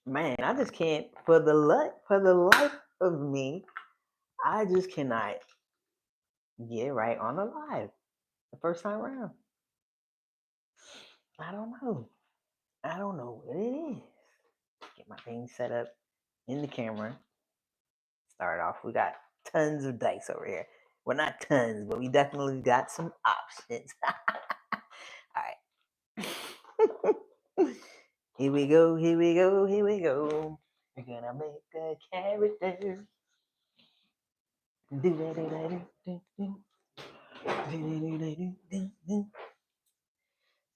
Man, I just can't for the life of me, I just cannot get right on the live the first time around. I don't know. I don't know what it is. Get my thing set up in the camera. Start off. We got tons of dice over here. Well, not tons, but we definitely got some options. All right. Here we go. Here we go. Here we go. We're gonna make a character.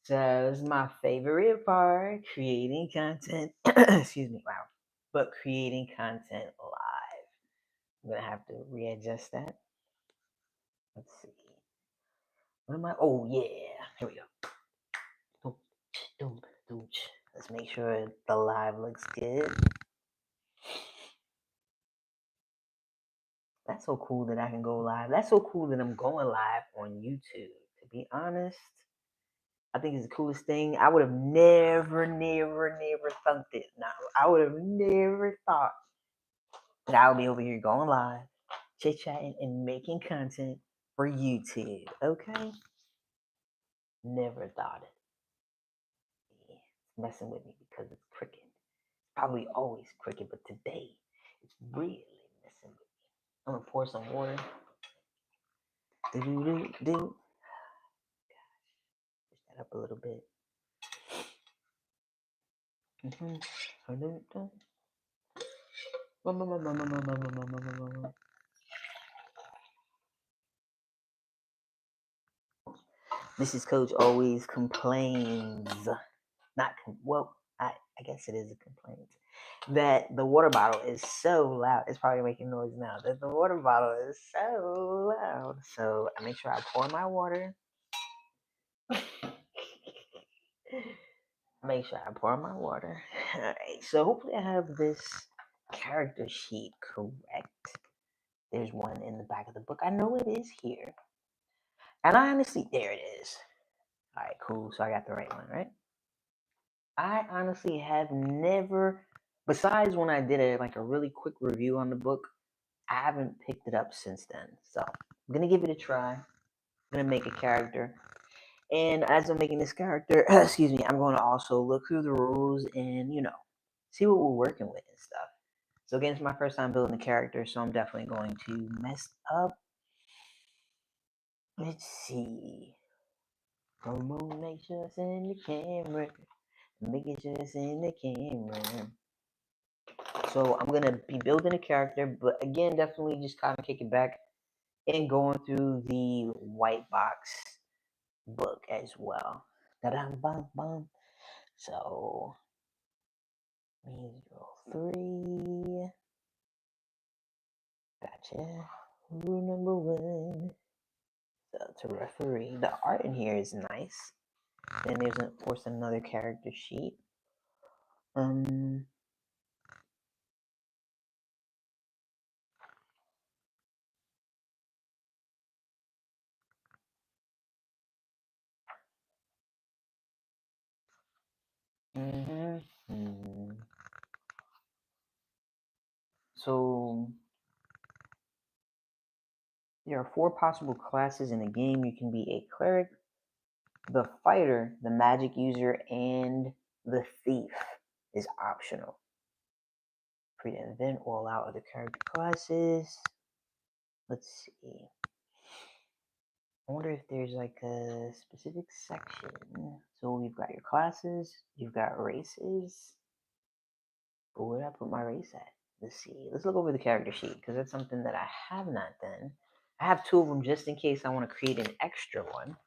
So it's my favorite part, creating content. Excuse me, wow. But creating content live. I'm gonna have to readjust that. Let's see. What am I? Oh yeah, here we go. Let's make sure the live looks good. That's so cool that I can go live. That's so cool that I'm going live on YouTube. To be honest, I think it's the coolest thing. I would have never thought it. Now, I would have never thought that I would be over here going live, chit chatting, and making content for YouTube. Okay? Never thought it. Yeah, it's messing with me because it's cricket. It's probably always cricket, but today it's really messing with me. I'm gonna pour some water. Do. Push that up a little bit. Mrs. Coach always complains. I guess it is a complaint that the water bottle is so loud. It's probably making noise now. That the water bottle is so loud. So I make sure I pour my water. Make sure I pour my water. All right. So hopefully I have this character sheet correct. There's one in the back of the book. I know it is here. And I honestly, there it is. All right, cool. So I got the right one, right? I honestly have never, besides when I did a really quick review on the book, I haven't picked it up since then. So I'm gonna give it a try. I'm gonna make a character, and as I'm making this character, excuse me, I'm going to also look through the rules and see what we're working with and stuff. So again, it's my first time building a character, so I'm definitely going to mess up. Let's see. Promote, make sure it's in the camera. Making sure it's in the camera. So I'm gonna be building a character, but again, definitely just kind of kicking back and going through the white box book as well. Da-dum-bum-bum. So, musical 3. Gotcha. Rule number 1. So, to referee. The art in here is nice. Then there's, of course, another character sheet. So, there are 4 possible classes in the game. You can be a cleric, the fighter, the magic user, and the thief is optional. Create an event will allow other character classes. Let's see. I wonder if there's like a specific section. So we've got your classes, you've got races. But where did I put my race at? Let's see. Let's look over the character sheet because that's something that I have not done. I have 2 of them just in case I want to create an extra one.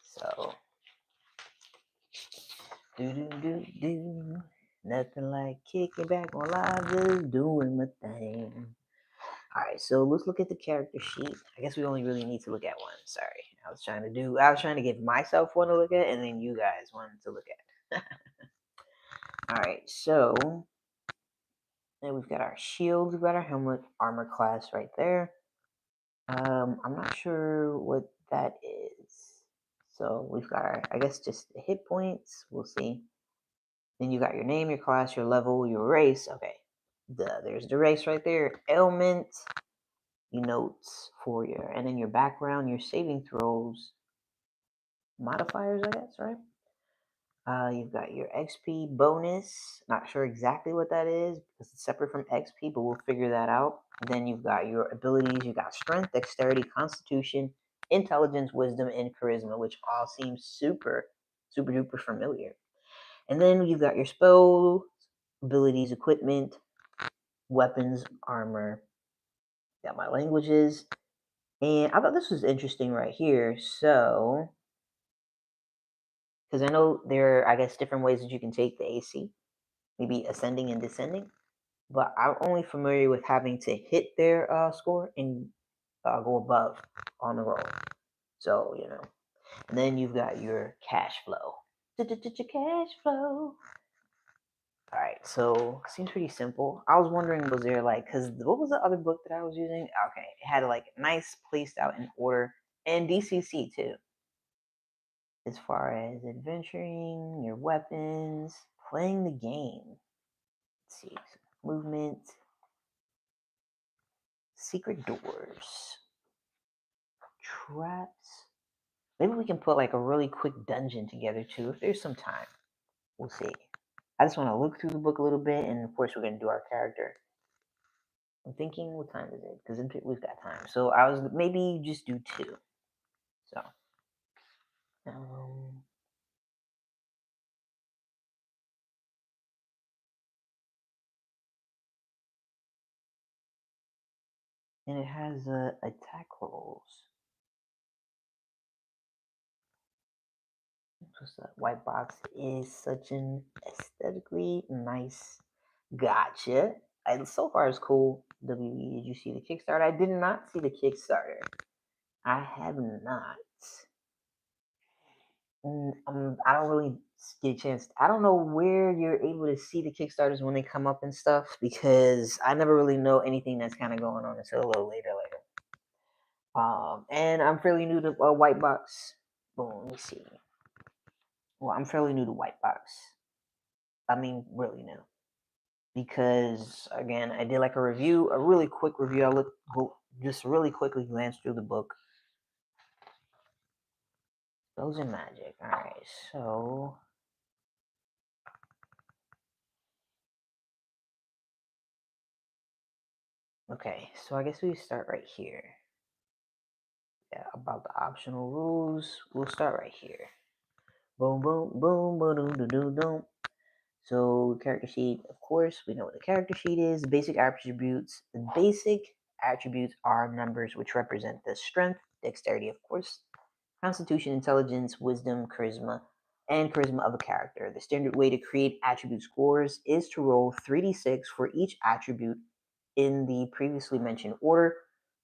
So, nothing like kicking back on live, just doing my thing. Alright, so let's look at the character sheet. I guess we only really need to look at one. Sorry. I was trying to give myself one to look at and then you guys one to look at. Alright, so then we've got our shield, we've got our helmet, armor class right there. I'm not sure what that is. So we've got our, I guess, just the hit points. We'll see. Then you got your name, your class, your level, your race. Okay, there's the race right there. Ailment, notes for your, and then your background, your saving throws, modifiers, I guess, right? You've got your XP bonus. Not sure exactly what that is because it's separate from XP, but we'll figure that out. Then you've got your abilities. You've got strength, dexterity, constitution, intelligence, wisdom, and charisma, which all seem super, super duper familiar. And then you've got your spell, abilities, equipment, weapons, armor. Got my languages. And I thought this was interesting right here. So, because I know there are, I guess, different ways that you can take the AC, maybe ascending and descending. But I'm only familiar with having to hit their score and go above on the roll. So, And then you've got your cash flow. Cash flow. All right, so seems pretty simple. I was wondering, was there because what was the other book that I was using? Okay, it had nice placed out in order and DCC too. As far as adventuring, your weapons, playing the game. Let's see, movement, secret doors, traps. Maybe we can put a really quick dungeon together too if there's some time. We'll see. I just want to look through the book a little bit, and of course we're gonna do our character. I'm thinking, what time is it? Because we've got time. So I was maybe just do 2. So, and it has attack rolls. Just that white box is such an aesthetically nice. Gotcha. And so far it's cool. WE, did you see the Kickstarter? I did not see the Kickstarter. I have not. I don't really get a chance. I don't know where you're able to see the Kickstarters when they come up and stuff because I never really know anything that's kind of going on until a little later. And I'm fairly new to white box. Boom, let me see. Well, I'm fairly new to white box. I mean, really new. Because again, I did a review, a really quick review. Just really quickly glance through the book. Those are magic. All right, so okay, so I guess we start right here. Yeah, about the optional rules, we'll start right here. Boom, boom, boom, boom, boom, boom, boom. So character sheet, of course, we know what the character sheet is. Basic attributes. The basic attributes are numbers which represent the strength, dexterity, of course, constitution, intelligence, wisdom, charisma, and charisma of a character. The standard way to create attribute scores is to roll 3d6 for each attribute in the previously mentioned order.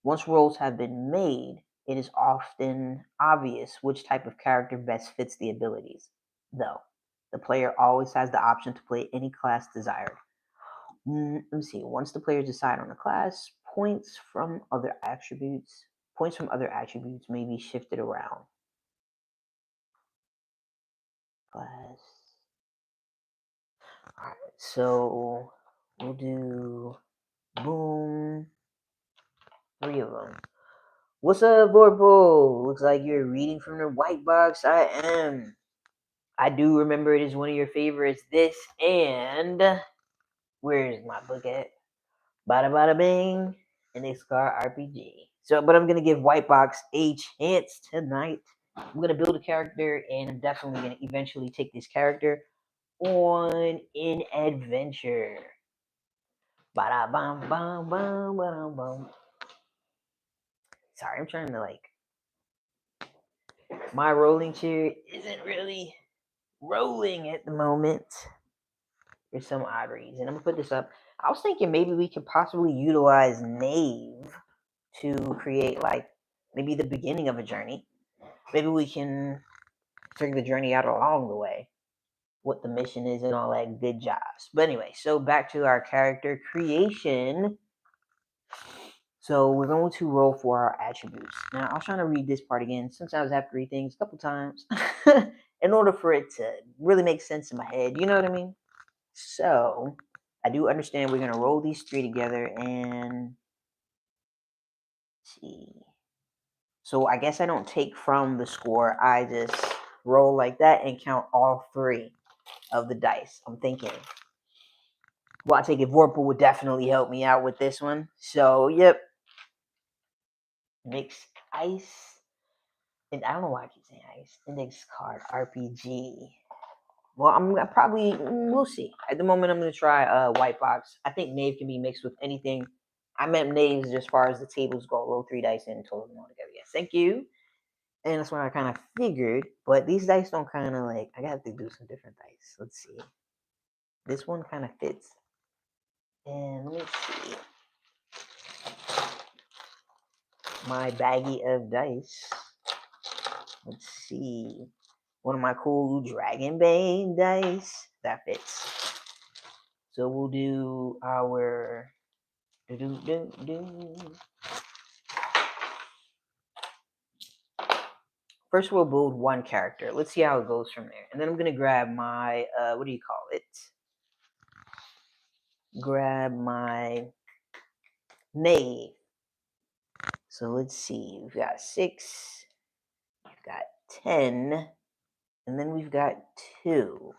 Once rolls have been made, it is often obvious which type of character best fits the abilities, though. The player always has the option to play any class desired. Let me see. Once the players decide on a class, points from other attributes may be shifted around. Class. Alright, so we'll do boom. 3 of them. What's up, Vorpal? Looks like you're reading from the white box. I am. I do remember it is one of your favorites. This and where's my book at? Bada bada bing. And it's called RPG. So, but I'm gonna give white box a chance tonight. I'm gonna build a character, and I'm definitely gonna eventually take this character on an adventure. Bada bam bam bam bam bam. Sorry, I'm trying to my rolling chair isn't really rolling at the moment. There's some odd reason. I'm gonna put this up. I was thinking maybe we could possibly utilize Knave to create maybe the beginning of a journey. Maybe we can figure the journey out along the way, what the mission is and all that good jobs. But anyway, so back to our character creation. So we're going to roll for our attributes. Now I was trying to read this part again. Sometimes I have to read things a couple times in order for it to really make sense in my head. You know what I mean? So I do understand we're gonna roll these three together and see. So I guess I don't take from the score. I just roll like that and count all three of the dice. I'm thinking. Well, I take it Vorpal would definitely help me out with this one. So yep. Mix ice. And I don't know why I keep saying ice. Index card RPG. Well, I'm probably we'll see. At the moment, I'm gonna try white box. I think Knave can be mixed with anything. I meant Knaves as far as the tables go. Roll 3 dice and total them all together. Yes, thank you. And that's what I kind of figured. But these dice don't kind of like. I got to do some different dice. Let's see. This one kind of fits. And let me see. My baggie of dice. Let's see. One of my cool Dragonbane dice. That fits. So we'll do our. First, we'll build one character. Let's see how it goes from there. And then I'm going to grab my, what do you call it? Grab my Knave. So let's see. We've got 6. We've got 10. And then we've got 2.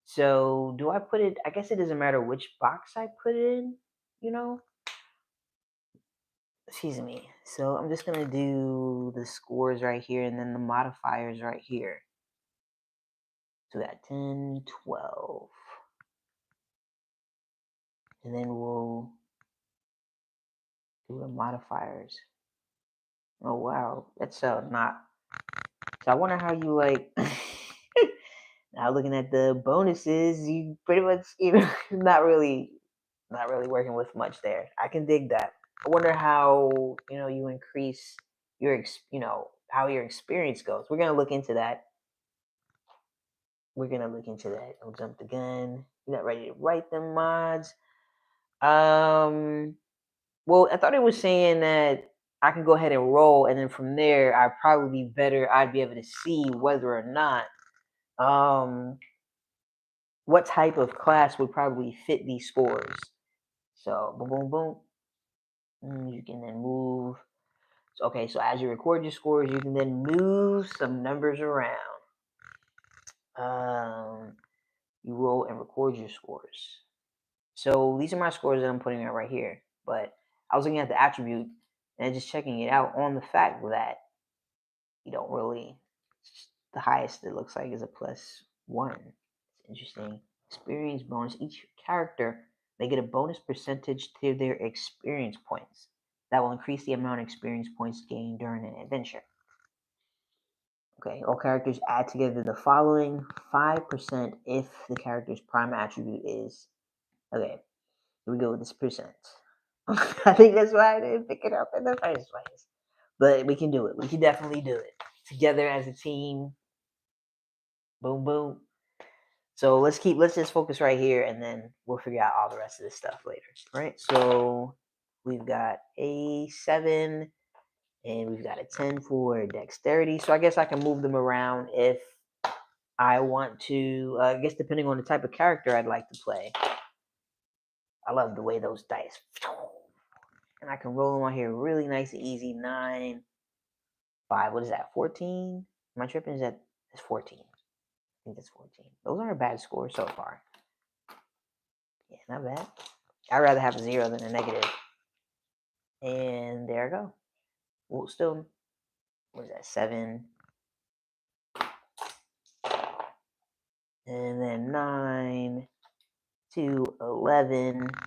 So do I put it? I guess it doesn't matter which box I put it in, you know? Excuse me. So I'm just going to do the scores right here and then the modifiers right here. So we got 10, 12. And then we'll do the modifiers. Oh, wow. That's not. So I wonder how you like. Now looking at the bonuses, you pretty much, not really working with much there. I can dig that. I wonder how, you increase your, how your experience goes. We're going to look into that. I'll jump the gun. You're not ready to write them mods. Well, I thought it was saying that I can go ahead and roll, and then from there, I'd probably be better. I'd be able to see whether or not, what type of class would probably fit these scores. So, boom, boom, boom. You can then move. Okay, so as you record your scores, you can then move some numbers around. You roll and record your scores. So these are my scores that I'm putting out right here. But I was looking at the attribute and just checking it out on the fact that you don't really, the highest it looks like is a +1. It's interesting. Experience bonus. Each character may get a bonus percentage to their experience points. That will increase the amount of experience points gained during an adventure. Okay, all characters add together the following 5% if the character's prime attribute is. Okay, here we go with this percent. I think that's why I didn't pick it up in the first place. But we can do it. We can definitely do it. Together as a team. Boom, boom. So let's just focus right here, and then we'll figure out all the rest of this stuff later. Right? So we've got a 7, and we've got a 10 for dexterity. So I guess I can move them around if I want to. I guess depending on the type of character I'd like to play. I love the way those dice. And I can roll them on here really nice and easy. 9, 5. What is that? 14? My tripping is that it's 14. I think that's 14. Those aren't bad scores so far. Yeah, not bad. I'd rather have a 0 than a negative. And there I go. Well, still, what is that? 7. And then 9 to 11. I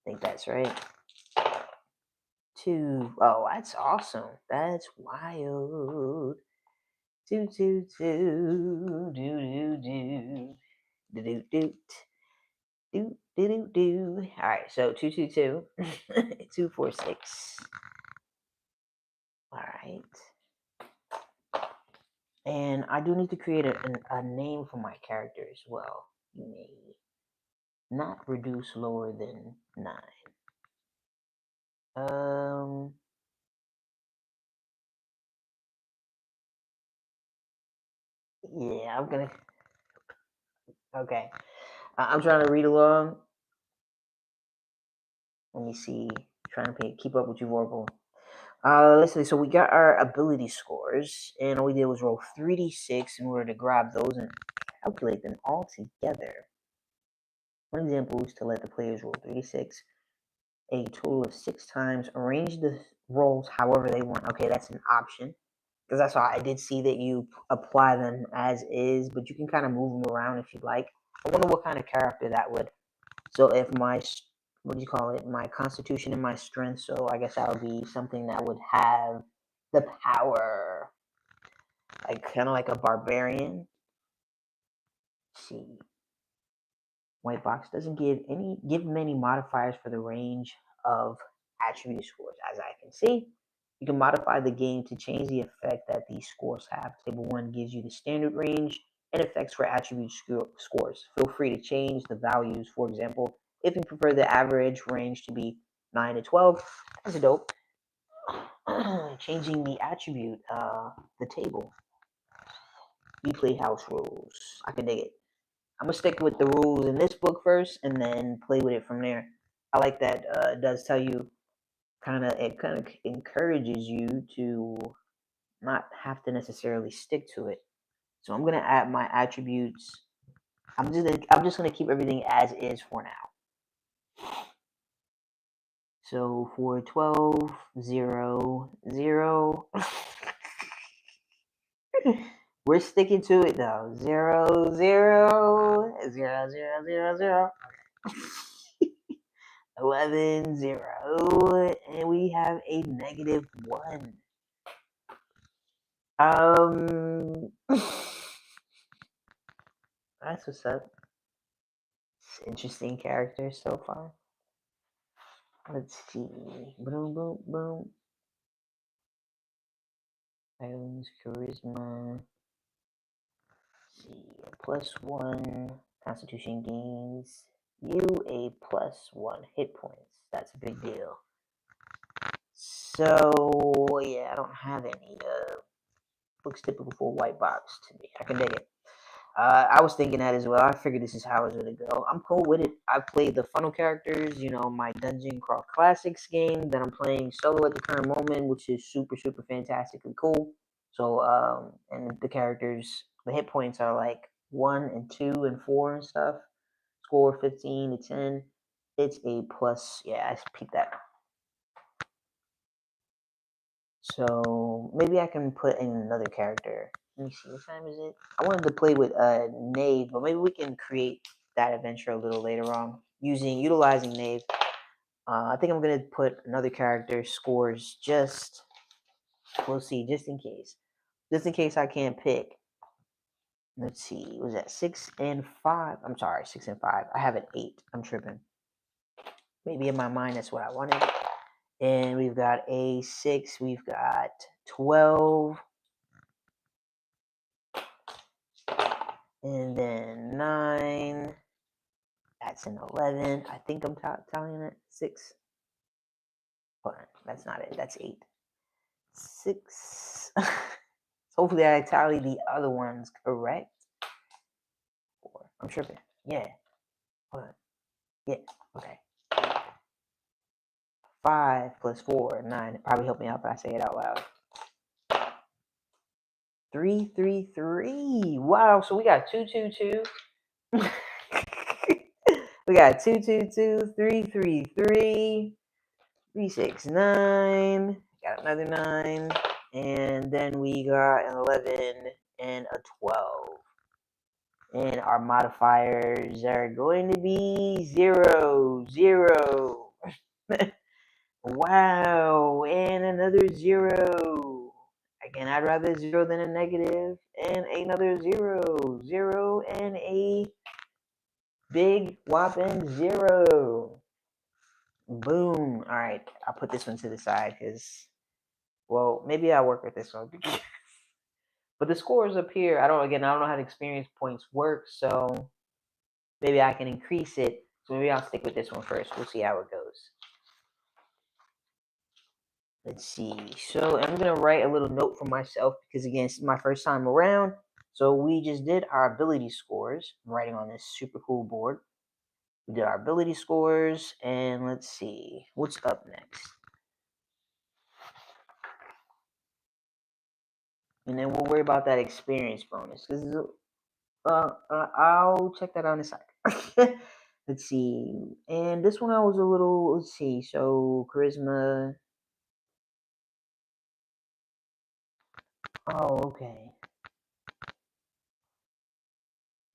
think that's right. 2. Oh, that's awesome. That's wild. 2, 2, 2. Do. All right, so 2, 2, 2. 2, 4, 6. All right. And I do need to create a name for my character as well. You may not reduce lower than 9. Yeah, I'm gonna. Okay. I'm trying to read along. Let me see. Trying to keep up with you, Vorpal. Let's see. So we got our ability scores, and all we did was roll 3d6 in order to grab those and calculate them all together. One example is to let the players roll 3d6 a total of 6 times. Arrange the rolls however they want. Okay, that's an option. Because that's why I did see that you apply them as is, but you can kind of move them around if you like. I wonder what kind of character that would. So if my, what do you call it, my constitution and my strength, so I guess that would be something that would have the power, like kind of like a barbarian. Let's see. White box doesn't give many modifiers for the range of attribute scores. As I can see, you can modify the game to change the effect that these scores have. Table 1 gives you the standard range and effects for attribute scores. Feel free to change the values. For example, if you prefer the average range to be 9 to 12, that's dope. Changing the attribute, the table. You play house rules. I can dig it. I'm gonna stick with the rules in this book first, and then play with it from there. I like that. It does tell you it kind of encourages you to not have to necessarily stick to it. So I'm gonna add my attributes. I'm just gonna keep everything as is for now. So for 12, 0, 0. We're sticking to it though. 0, 0, 0, 0, 0, 0. 11, 0, and we have a -1. That's what's up. It's interesting characters so far. Let's see. Boom, boom, boom. Items, charisma. Let's see. +1 constitution gains you a +1 hit points. That's a big deal. So yeah, I don't have any looks typical for a white box to me. I can dig it. I was thinking that as well. I figured this is how it's gonna go. I'm cool with it. I played the funnel characters, my Dungeon Crawl Classics game that I'm playing solo at the current moment, which is super, super fantastically cool. So, and the characters, the hit points are like 1 and 2 and 4 and stuff. Score 15 to 10. It's a plus. Yeah, I peeped that. So maybe I can put in another character. Let me see, what time is it? I wanted to play with Knave, but maybe we can create that adventure a little later on utilizing Knave. I think I'm gonna put another character scores we'll see, just in case. Just in case I can't pick. Let's see, was that 6 and 5? I'm sorry, 6 and 5. I have an 8. I'm tripping. Maybe in my mind that's what I wanted. And we've got a 6, we've got 12. And then 9. That's an 11. I think I'm tallying it. 6. Hold on. That's not it. That's 8. 6. Hopefully I tally the other ones correct. 4. I'm tripping. Yeah. Hold on. Yeah. Okay. 5 plus 4, 9. It probably help me out if I say it out loud. 3, 3, 3. Wow. So we got 2, 2, 2. We got 2, 2, 2, 3, 3, 3, 3, 6, 9. Got another 9. And then we got an 11 and a 12. And our modifiers are going to be 0, 0. Wow. And another 0. Again, I'd rather 0 than a negative. And another 0, 0, and a big whopping 0. Boom. All right. I'll put this one to the side because, well, maybe I'll work with this one. But the scores up here, I don't know how the experience points work, so maybe I can increase it. So maybe I'll stick with this one first. We'll see how it goes. Let's see. So I'm going to write a little note for myself because, again, it's my first time around. So we just did our ability scores, writing on this super cool board. We did our ability scores, and let's see what's up next. And then we'll worry about that experience bonus. This is I'll check that out in a sec. Let's see. And this one I was a little, let's see. So charisma. Oh, okay.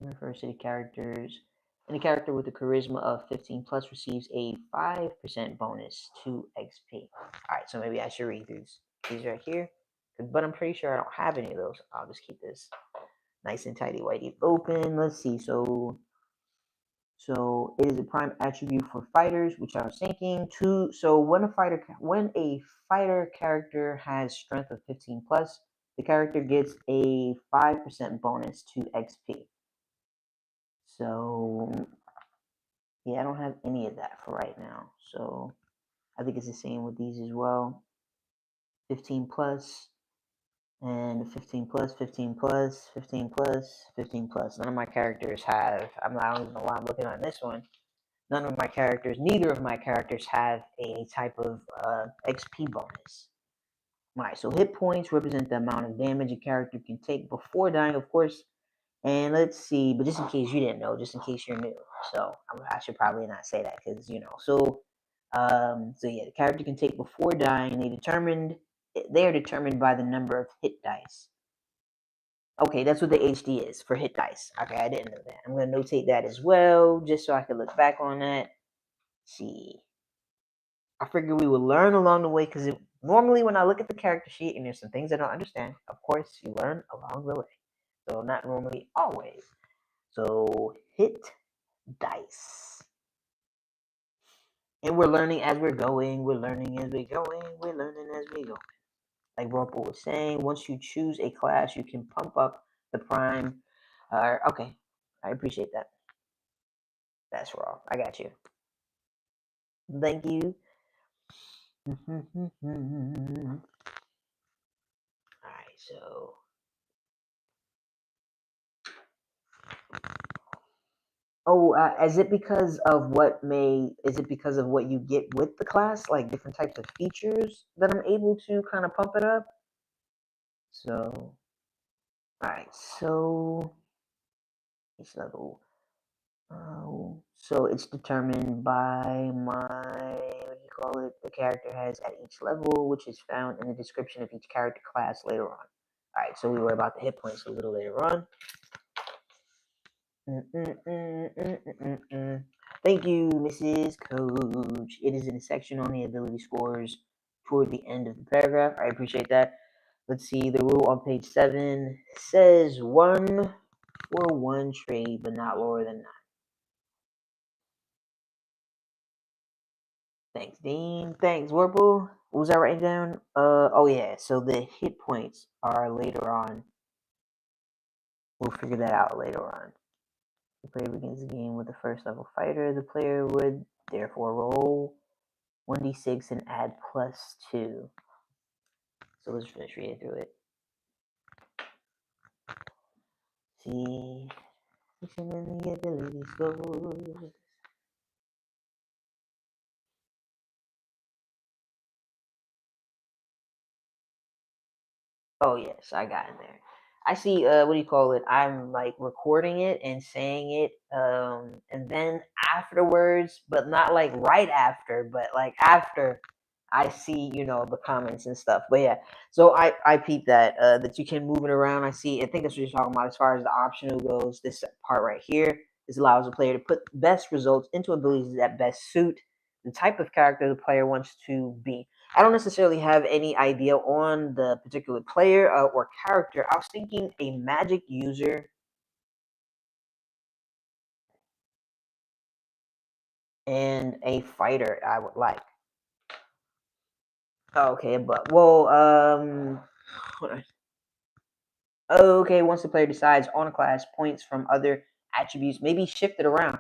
University characters. Any character with a charisma of 15 plus receives a 5% bonus to XP. Alright, so maybe I should read these right here. But I'm pretty sure I don't have any of those. I'll just keep this nice and tidy whitey open. Let's see. So it is a prime attribute for fighters, which I was thinking. So when a fighter character has strength of 15 plus, the character gets a 5% bonus to XP. So yeah, I don't have any of that for right now. So I think it's the same with these as well. 15 plus and 15 plus, 15 plus, 15 plus, 15 plus. None of my characters have, I don't even know why I'm looking on this one. Neither of my characters have a type of XP bonus. Alright, so hit points represent the amount of damage a character can take before dying, of course. And let's see, but just in case you didn't know, just in case you're new, so I should probably not say that because So yeah, the character can take before dying. They are determined by the number of hit dice. Okay, that's what the HD is for hit dice. Okay, I didn't know that. I'm gonna notate that as well, just so I can look back on that. Let's see, I figured we would learn along the way because normally when I look at the character sheet and there's some things I don't understand, of course you learn along the way. So not normally, always. So hit dice. And we're learning as we're going. We're learning as we're going. We're learning as we go. Like Rumpel was saying, once you choose a class, you can pump up the prime. Okay, I appreciate that. That's raw. I got you. Thank you. Alright, so is it because of what you get with the class, like different types of features that I'm able to kind of pump it up? So, alright, so each level. So it's determined by the character has at each level, which is found in the description of each character class later on. Alright, so we worry about the hit points a little later on. Thank you, Mrs. Coach. It is in the section on the ability scores toward the end of the paragraph. I appreciate that. Let's see, the rule on page 7 says 1 for 1 trade, but not lower than 9. Thanks, Dean. Thanks, Warble. What was I writing down? Oh yeah, so the hit points are later on. We'll figure that out later on. The player begins the game with the first level fighter. The player would therefore roll 1d6 and add +2. So let's finish reading through it. See, the ability scores. Oh yes, I got in there. I see. What do you call it? I'm like recording it and saying it, and then afterwards, but not like right after, but like after I see, the comments and stuff. But yeah, so I peeped that you can move it around. I see. I think that's what you're talking about as far as the optional goes. This part right here allows the player to put best results into abilities that best suit the type of character the player wants to be. I don't necessarily have any idea on the particular player or character. I was thinking a magic user and a fighter I would like. Okay, but okay, once the player decides on a class, points from other attributes may be shifted around.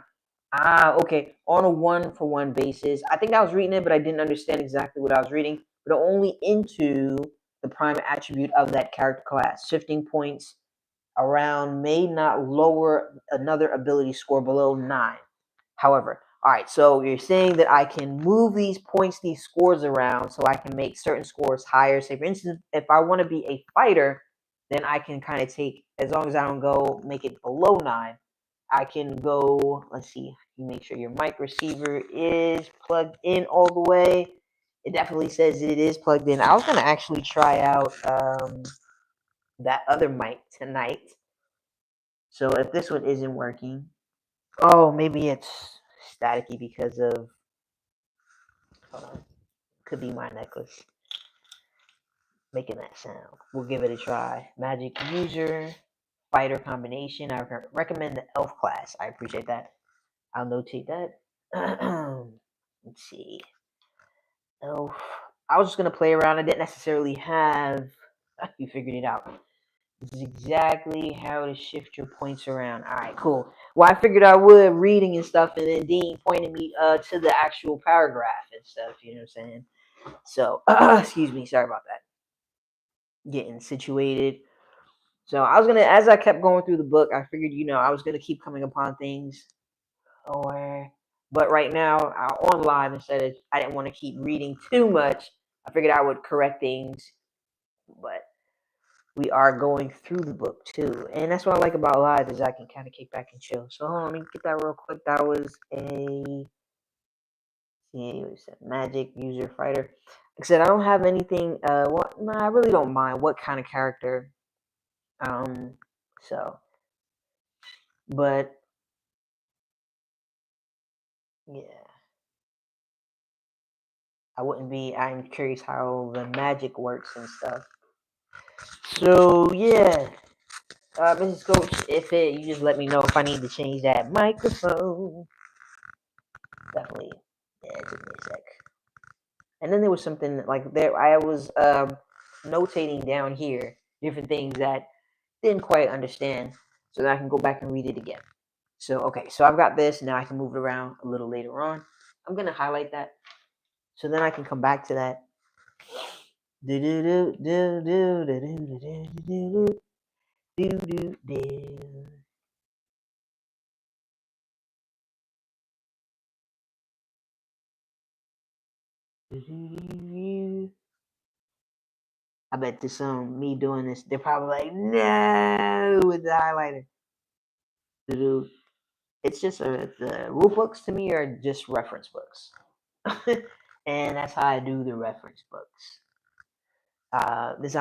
Okay, on a 1-for-1 basis. I think I was reading it, but I didn't understand exactly what I was reading. But only into the prime attribute of that character class. Shifting points around may not lower another ability score below 9. However, all right, so you're saying that I can move these points, these scores around, so I can make certain scores higher. Say, for instance, if I want to be a fighter, then I can kind of take, as long as I don't go make it below 9, I can go, let's see, you make sure your mic receiver is plugged in all the way. It definitely says it is plugged in. I was going to actually try out that other mic tonight. So if this one isn't working, oh, maybe it's staticky because of, hold on, could be my necklace making that sound. We'll give it a try. Magic user, fighter combination. I recommend the elf class. I appreciate that. I'll notate that. Let's see. Elf. I was just going to play around. I didn't necessarily have, you figured it out. This is exactly how to shift your points around. All right, cool. Well, I figured I would reading and stuff, and then Dean pointed me to the actual paragraph and stuff. You know what I'm saying? So, excuse me. Sorry about that. Getting situated. So I was gonna, as I kept going through the book, I figured, I was gonna keep coming upon things, but right now on live, instead of, I didn't want to keep reading too much. I figured I would correct things, but we are going through the book too, and that's what I like about live is I can kind of kick back and chill. So hold on, let me get that real quick. That was magic user fighter. Like I said, I don't have anything. I really don't mind what kind of character. So, but yeah, I'm curious how the magic works and stuff. So yeah. Mrs. Coach, you just let me know if I need to change that microphone. Definitely. Yeah, give me a sec. And then there was something like there. I was notating down here different things that didn't quite understand, so that I can go back and read it again. So okay, so I've got this. Now I can move it around a little later on. I'm gonna highlight that, so then I can come back to that. Do do do do do do do do do do do do. I bet this me doing this, they're probably like, no, with the highlighter. It's just the rule books to me are just reference books, and that's how I do the reference books. This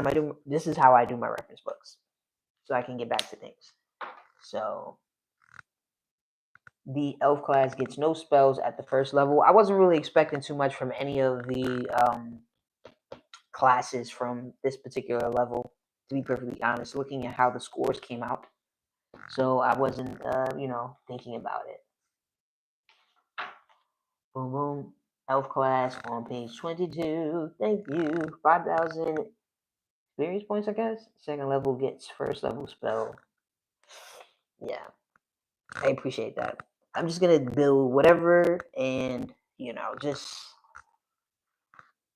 is how I do my reference books, so I can get back to things. So the elf class gets no spells at the first level. I wasn't really expecting too much from any of the classes from this particular level, to be perfectly honest, looking at how the scores came out. So I wasn't, thinking about it. Boom, boom. Elf class on page 22. Thank you. 5,000 experience points, I guess. Second level gets first level spell. Yeah, I appreciate that. I'm just going to build whatever and, just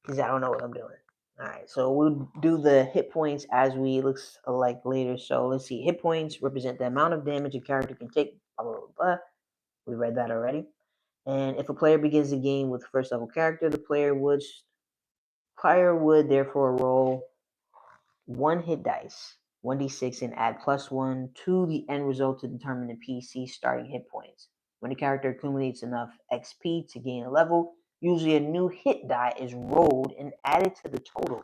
because I don't know what I'm doing. All right, so we'll do the hit points as we looks like later. So let's see. Hit points represent the amount of damage a character can take. Blah, blah, blah. We read that already. And if a player begins the game with a first level character, the player would therefore roll 1 hit dice, 1d6, and add +1 to the end result to determine the PC starting hit points. When the character accumulates enough XP to gain a level, usually a new hit die is rolled and added to the total.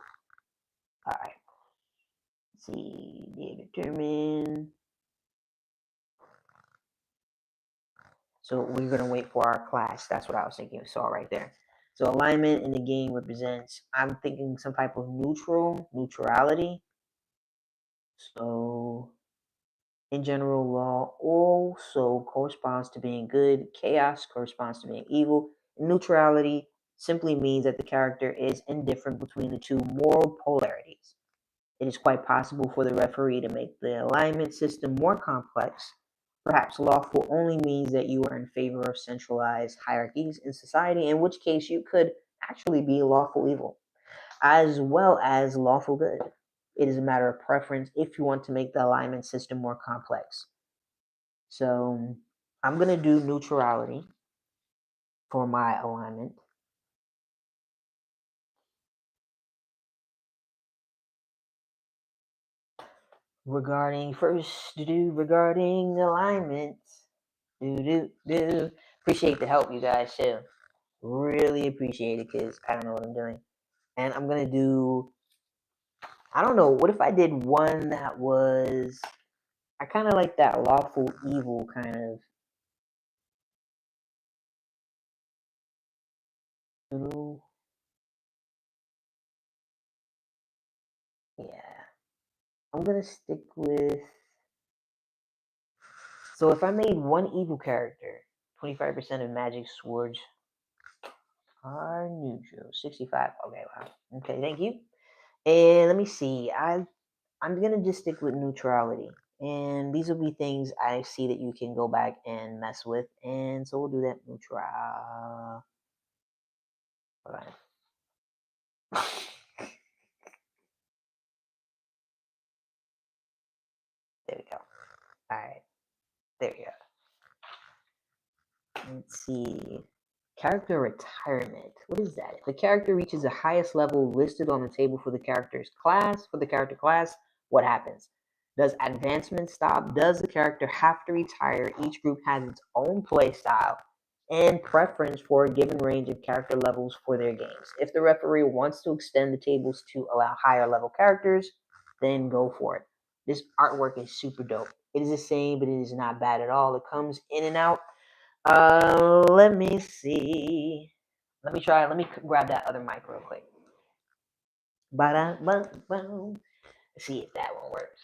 Alright. Let's see. Determine. So we're going to wait for our class. That's what I was thinking. Saw right there. So alignment in the game represents, I'm thinking some type of neutrality. So in general, law also corresponds to being good. Chaos corresponds to being evil. Neutrality simply means that the character is indifferent between the two moral polarities. It is quite possible for the referee to make the alignment system more complex. Perhaps lawful only means that you are in favor of centralized hierarchies in society, in which case you could actually be lawful evil, as well as lawful good. It is a matter of preference if you want to make the alignment system more complex. So I'm going to do neutrality for my alignment. Regarding alignment. Appreciate the help, you guys, too. Really appreciate it because I don't know what I'm doing. And I'm going to do, I don't know, what if I did one that was, I kind of like that lawful evil kind of. Yeah. I'm going to stick with, so if I made one evil character, 25% of magic swords are neutral. 65. Okay, wow. Okay, thank you. And let me see. I'm gonna just stick with neutrality. And these will be things I see that you can go back and mess with. And so we'll do that neutral. Hold on. There we go. Alright. There we go. Let's see. Character retirement. What is that? If the character reaches the highest level listed on the table for the character class, what happens? Does advancement stop? Does the character have to retire? Each group has its own play style and preference for a given range of character levels for their games. If the referee wants to extend the tables to allow higher level characters, then go for it. This artwork is super dope. It is the same, but it is not bad at all. It comes in and out. Let me see. Let me grab that other mic real quick. See if that one works.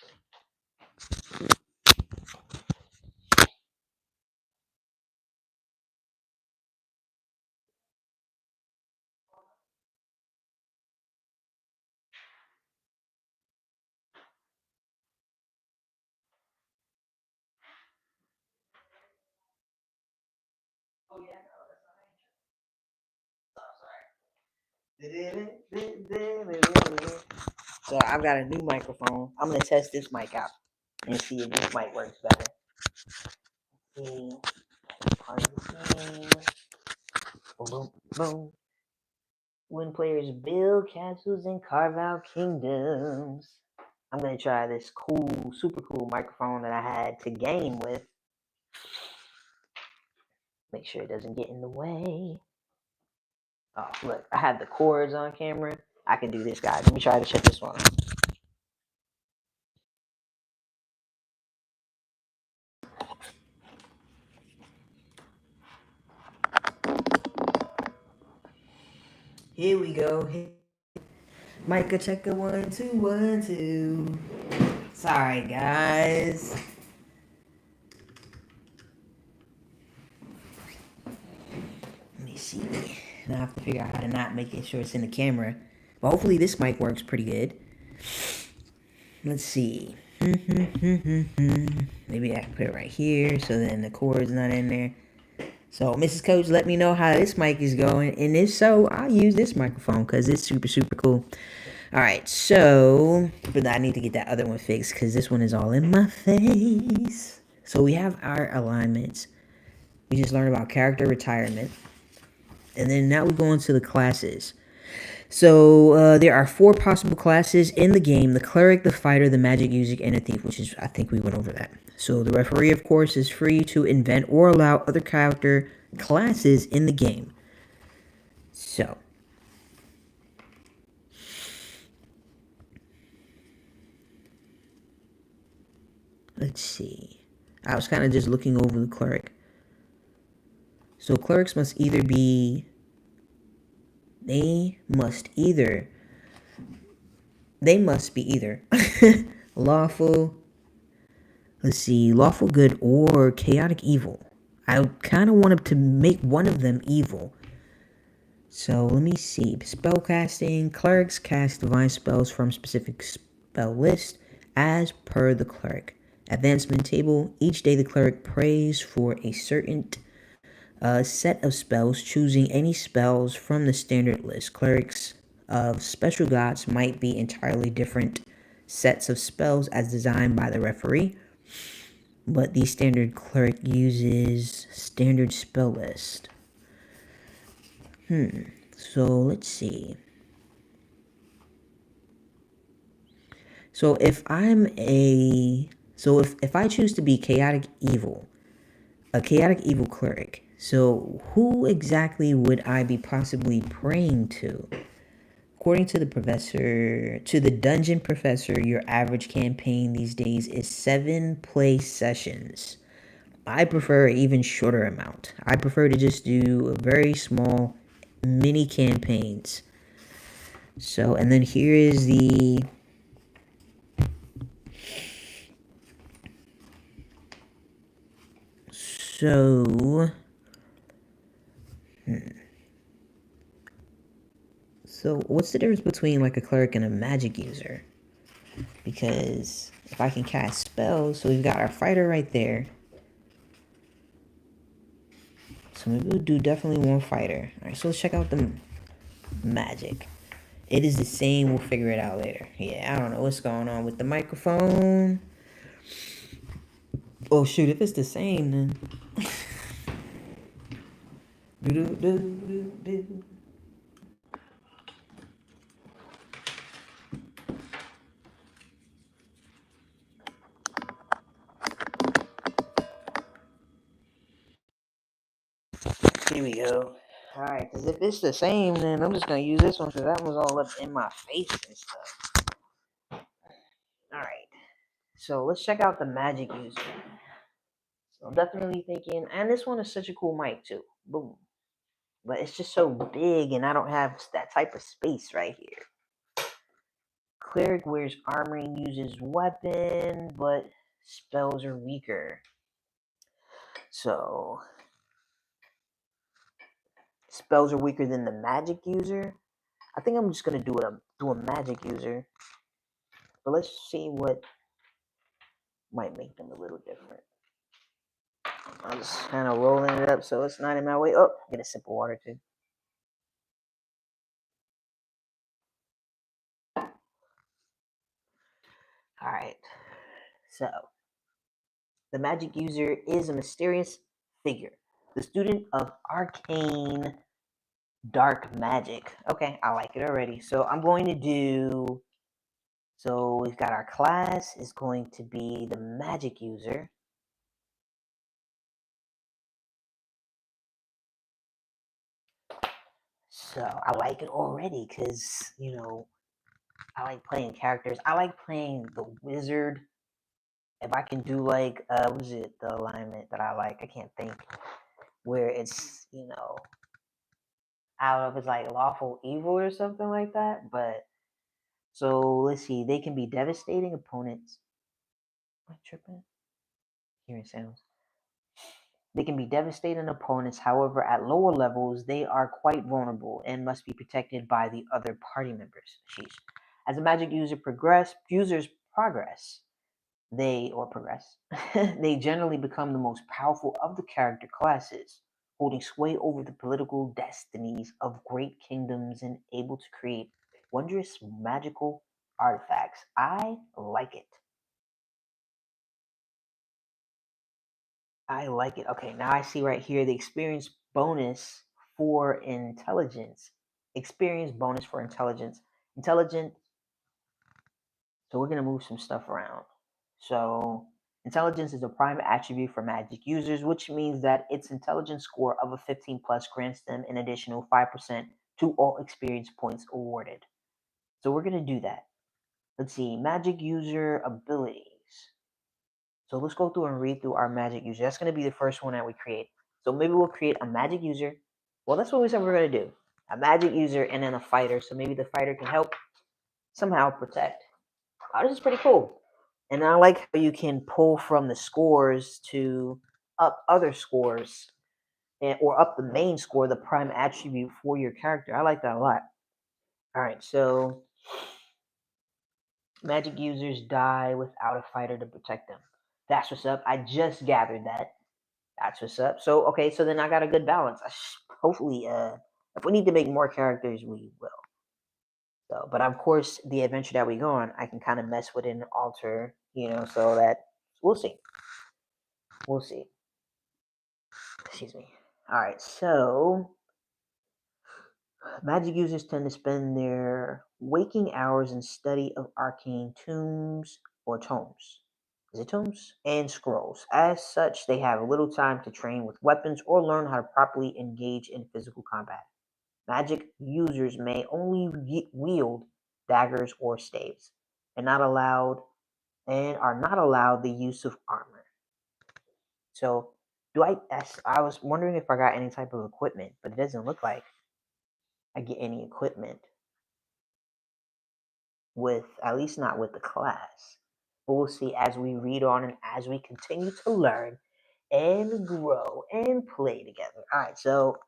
Oh yeah, no, that's sorry. So I've got a new microphone. I'm gonna test this mic out and see if this mic works better. See, boom, boom. When players build castles and carve out kingdoms. I'm gonna try this cool, super cool microphone that I had to game with. Make sure it doesn't get in the way. Oh, look, I have the cords on camera. I can do this, guys. Let me try to check this one out. Here we go. Micah checker 1 2 1 2. Sorry, guys. Let me see. Now I have to figure out how to not make it sure it's in the camera. But hopefully this mic works pretty good. Let's see. Maybe I can put it right here so then the cord's not in there. So, Mrs. Coach, let me know how this mic is going. And if so, I'll use this microphone because it's super, super cool. All right, so, but I need to get that other one fixed because this one is all in my face. So we have our alignments. We just learned about character retirement. And then now we go into the classes. So there are 4 possible classes in the game: the cleric, the fighter, the magic user, and a thief, which is, I think we went over that. So the referee, of course, is free to invent or allow other character classes in the game. So let's see. I was kind of just looking over the cleric. So clerics must either be... They must be either lawful, let's see, lawful good or chaotic evil. I kind of wanted to make one of them evil. So let me see. Spellcasting. Clerics cast divine spells from specific spell list as per the cleric. Advancement table. Each day the cleric prays for a certain set of spells, choosing any spells from the standard list. Clerics of special gods might be entirely different sets of spells as designed by the referee, but the standard cleric uses standard spell list. So let's see. So if I choose to be chaotic evil, a chaotic evil cleric, so who exactly would I be possibly praying to? According to the dungeon professor, your average campaign these days is 7 play sessions. I prefer an even shorter amount. I prefer to just do very small mini campaigns. So, and then here is the so so what's the difference between like a cleric and a magic user? Because if I can cast spells, so we've got our fighter right there. So maybe we'll do definitely one fighter. Alright, so let's check out the magic. It is the same, we'll figure it out later. Yeah, I don't know what's going on with the microphone. Oh shoot, if it's the same then. Here we go. Alright, because if it's the same, then I'm just going to use this one because that was all up in my face and stuff. Alright, so let's check out the magic user. So I'm definitely thinking, and this one is such a cool mic too. Boom. But it's just so big and I don't have that type of space right here. Cleric wears armor and uses weapon, but spells are weaker. So spells are weaker than the magic user. I think I'm just gonna do a magic user. But let's see what might make them a little different. I'm just kind of rolling it up so it's not in my way. Oh, get a sip of water too. Alright. So the magic user is a mysterious figure, the student of arcane dark magic. Okay, I like it already. So I'm going to do. So we've got our class is going to be the magic user. So I like it already because, I like playing characters. I like playing the wizard. If I can do like, what is it, the alignment that I like? I can't think. Where it's, I don't know if it's like lawful evil or something like that. But, so let's see. They can be devastating opponents. Am I tripping? Hearing sounds. They can be devastating opponents, however, at lower levels, they are quite vulnerable and must be protected by the other party members. Sheesh. As a magic users progress, they generally become the most powerful of the character classes, holding sway over the political destinies of great kingdoms and able to create wondrous magical artifacts. I like it. I like it. Okay, now I see right here the experience bonus for intelligence. Experience bonus for intelligence. Intelligent. So we're going to move some stuff around. So intelligence is a prime attribute for magic users, which means that its intelligence score of a 15 plus grants them an additional 5% to all experience points awarded. So we're going to do that. Let's see, magic user abilities. So let's go through and read through our magic user. That's going to be the first one that we create. So maybe we'll create a magic user. Well, that's what we said we're going to do. A magic user and then a fighter. So maybe the fighter can help somehow protect. Oh, this is pretty cool. And I like how you can pull from the scores to up other scores or up the main score, the prime attribute for your character. I like that a lot. All right, so magic users die without a fighter to protect them. That's what's up. I just gathered that. That's what's up. So okay, so then I got a good balance. Hopefully, if we need to make more characters, we will. So, but of course, the adventure that we go on, I can kind of mess with it and alter, so that we'll see. We'll see. Excuse me. All right, so magic users tend to spend their waking hours in study of arcane tomes or tomes. Is it tomes? And scrolls. As such, they have little time to train with weapons or learn how to properly engage in physical combat. Magic users may only wield daggers or staves, and are not allowed the use of armor. So, I was wondering if I got any type of equipment, but it doesn't look like I get any equipment with, at least not with the class. But we'll see as we read on and as we continue to learn and grow and play together. All right, so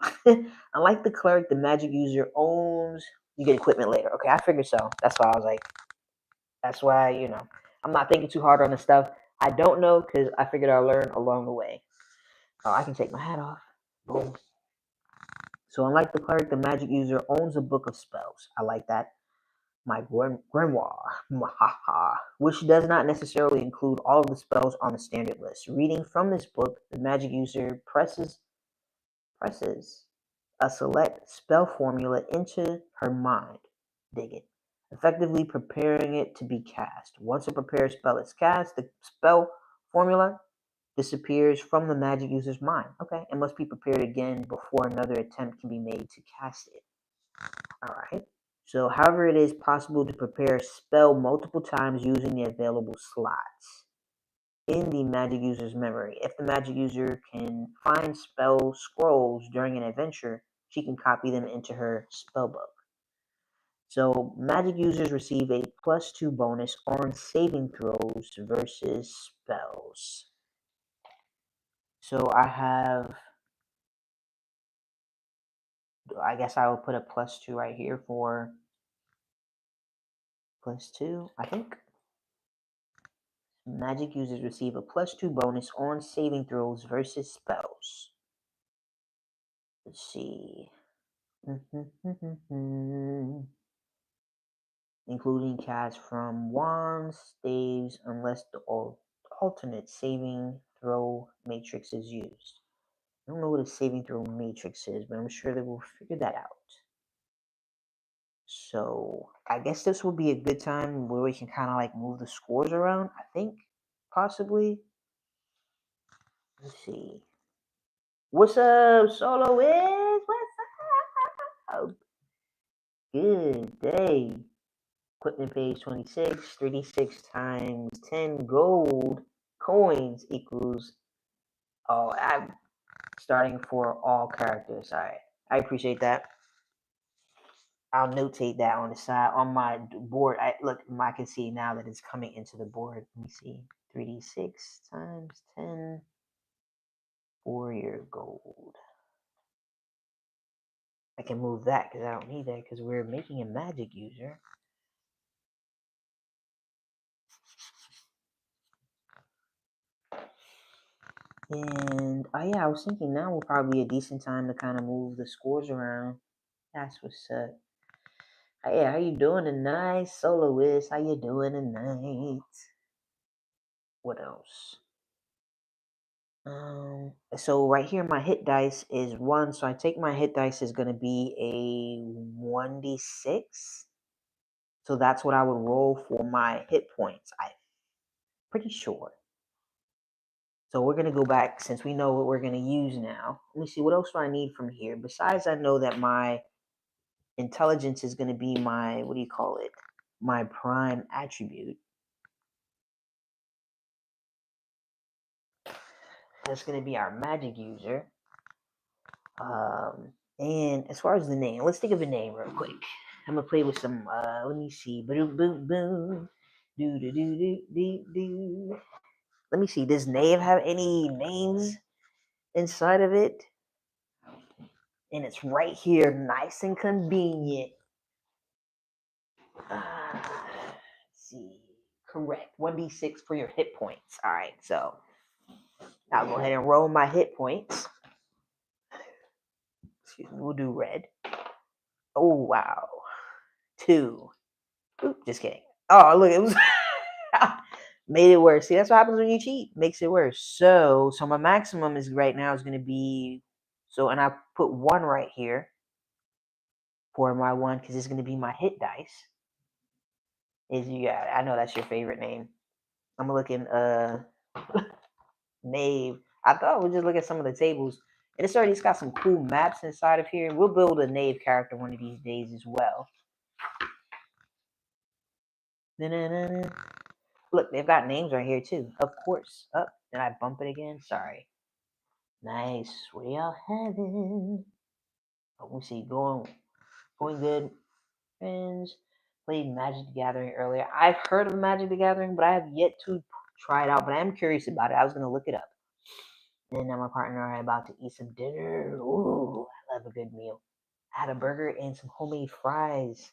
unlike the cleric, the magic user owns. You get equipment later. Okay, I figured so. That's why I was like, that's why I'm not thinking too hard on the stuff I don't know because I figured I'll learn along the way. Oh, I can take my hat off. Boom. So unlike the cleric, the magic user owns a book of spells. I like that. My grimoire, which does not necessarily include all of the spells on the standard list. Reading from this book, the magic user presses a select spell formula into her mind. Dig it. Effectively preparing it to be cast. Once a prepared spell is cast, the spell formula disappears from the magic user's mind. Okay, and must be prepared again before another attempt can be made to cast it. All right. So, however, it is possible to prepare a spell multiple times using the available slots in the magic user's memory. If the magic user can find spell scrolls during an adventure, she can copy them into her spellbook. So, magic users receive a +2 bonus on saving throws versus spells. So, I guess I will put a +2 right here for +2, I think. Magic users receive a +2 bonus on saving throws versus spells. Let's see. Including casts from wands, staves, unless the alternate saving throw matrix is used. I don't know what a saving throw matrix is, but I'm sure they will figure that out. So I guess this will be a good time where we can kind of like move the scores around, I think, possibly. Let's see. What's up, Soloist? What's up? Good day. Equipment page 26, 3d6 times 10 gold coins equals. Oh, I'm starting for all characters. All right. I appreciate that. I'll notate that on the side on my board. I can see now that it's coming into the board. Let me see. 3d6 times 10 for your gold. I can move that because I don't need that because we're making a magic user. And I was thinking now will probably be a decent time to kind of move the scores around. That's what's up. Hey, how you doing tonight, Soloist? How you doing tonight? What else? So right here, my hit dice is 1. So I take my hit dice is gonna be a 1d6. So that's what I would roll for my hit points. I'm pretty sure. So we're gonna go back since we know what we're gonna use now. Let me see what else do I need from here. Besides, I know that my intelligence is gonna be my my prime attribute. That's gonna be our magic user. And as far as the name, let's think of a name real quick. I'm gonna play with some. Let me see. Boom, boom, boom. Do do do do do do. Let me see. Does Nave have any names inside of it? And it's right here, nice and convenient. Let's see. Correct. 1d6 for your hit points. All right. So I'll go ahead and roll my hit points. Excuse me. We'll do red. Oh wow. 2. Oop, just kidding. Oh, look, it was made it worse. See, that's what happens when you cheat. Makes it worse. So my maximum is right now is going to be and I put 1 right here for my 1 because it's going to be my hit dice. I know that's your favorite name. I'm looking Nave. I thought we'd just look at some of the tables. And it's got some cool maps inside of here. We'll build a Nave character one of these days as well. Look, they've got names right here too. Of course. Up. Did I bump it again? Sorry. Nice. We are heaven. Oh, we see going good. Friends. Played Magic the Gathering earlier. I've heard of Magic the Gathering, but I have yet to try it out. But I am curious about it. I was going to look it up. And now my partner and I are about to eat some dinner. Ooh, I love a good meal. I had a burger and some homemade fries.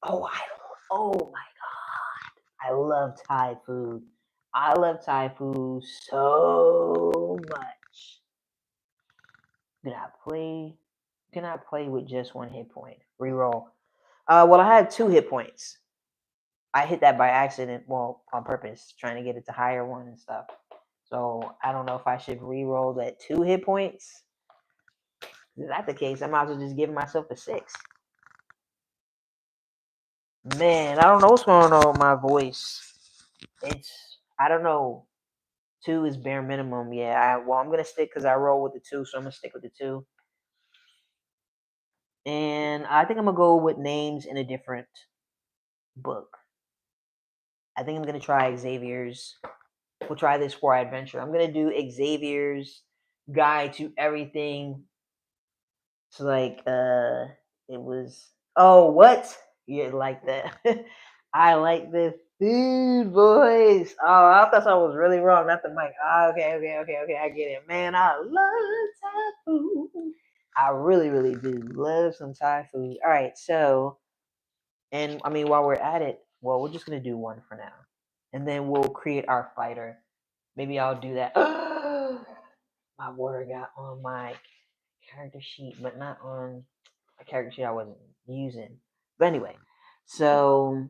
Oh my God. I love Thai food. I love Thai food so much. Cannot play with just 1 hit point. Reroll. Well, I had 2 hit points. I hit that by accident, well, on purpose, trying to get it to higher 1 and stuff. So I don't know if I should re-roll that 2 hit points. If that's the case, I might as well just give myself a 6. Man, I don't know what's going on with my voice. I don't know. 2 is bare minimum. Yeah, I'm going to stick because I roll with the 2, so I'm going to stick with the 2. And I think I'm going to go with names in a different book. I think I'm going to try Xavier's. We'll try this for adventure. I'm going to do Xavier's Guide to Everything. So, like, it was... Oh, what? You like that? I like the food, boys. Oh, I thought I was really wrong. Not the mic. Oh, okay. I get it. Man, I love Thai food. I really, really do love some Thai food. All right, so, and I mean, while we're at it, well, we're just going to do 1 for now. And then we'll create our fighter. Maybe I'll do that. My water got on my character sheet, but not on a character sheet I wasn't using. But anyway, so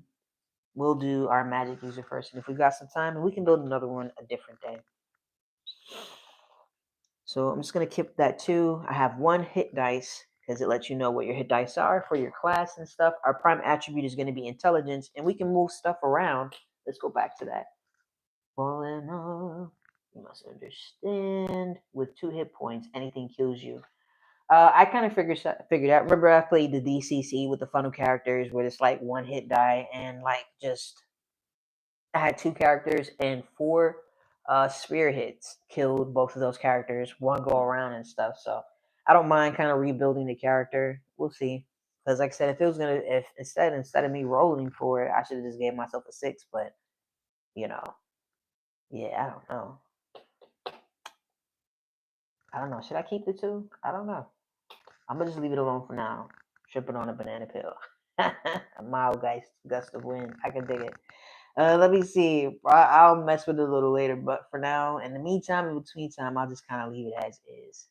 we'll do our magic user first. And if we've got some time, we can build another one a different day. So I'm just going to keep that 2. I have 1 hit dice because it lets you know what your hit dice are for your class and stuff. Our prime attribute is going to be intelligence, and we can move stuff around. Let's go back to that. Falling off. You must understand. With 2 hit points, anything kills you. I kind of figured out. Remember, I played the DCC with the funnel characters, where it's like 1 hit die, and like just I had 2 characters and 4 spear hits killed both of those characters, 1 go around and stuff. So I don't mind kind of rebuilding the character. We'll see. Because like I said, if instead of me rolling for it, I should have just gave myself a 6. But yeah, I don't know. Should I keep the 2? I don't know. I'm gonna just leave it alone for now. Tripping on a banana peel. A mild gust of wind. I can dig it. Let me see. I'll mess with it a little later, but for now, in the meantime, in between time, I'll just kind of leave it as is.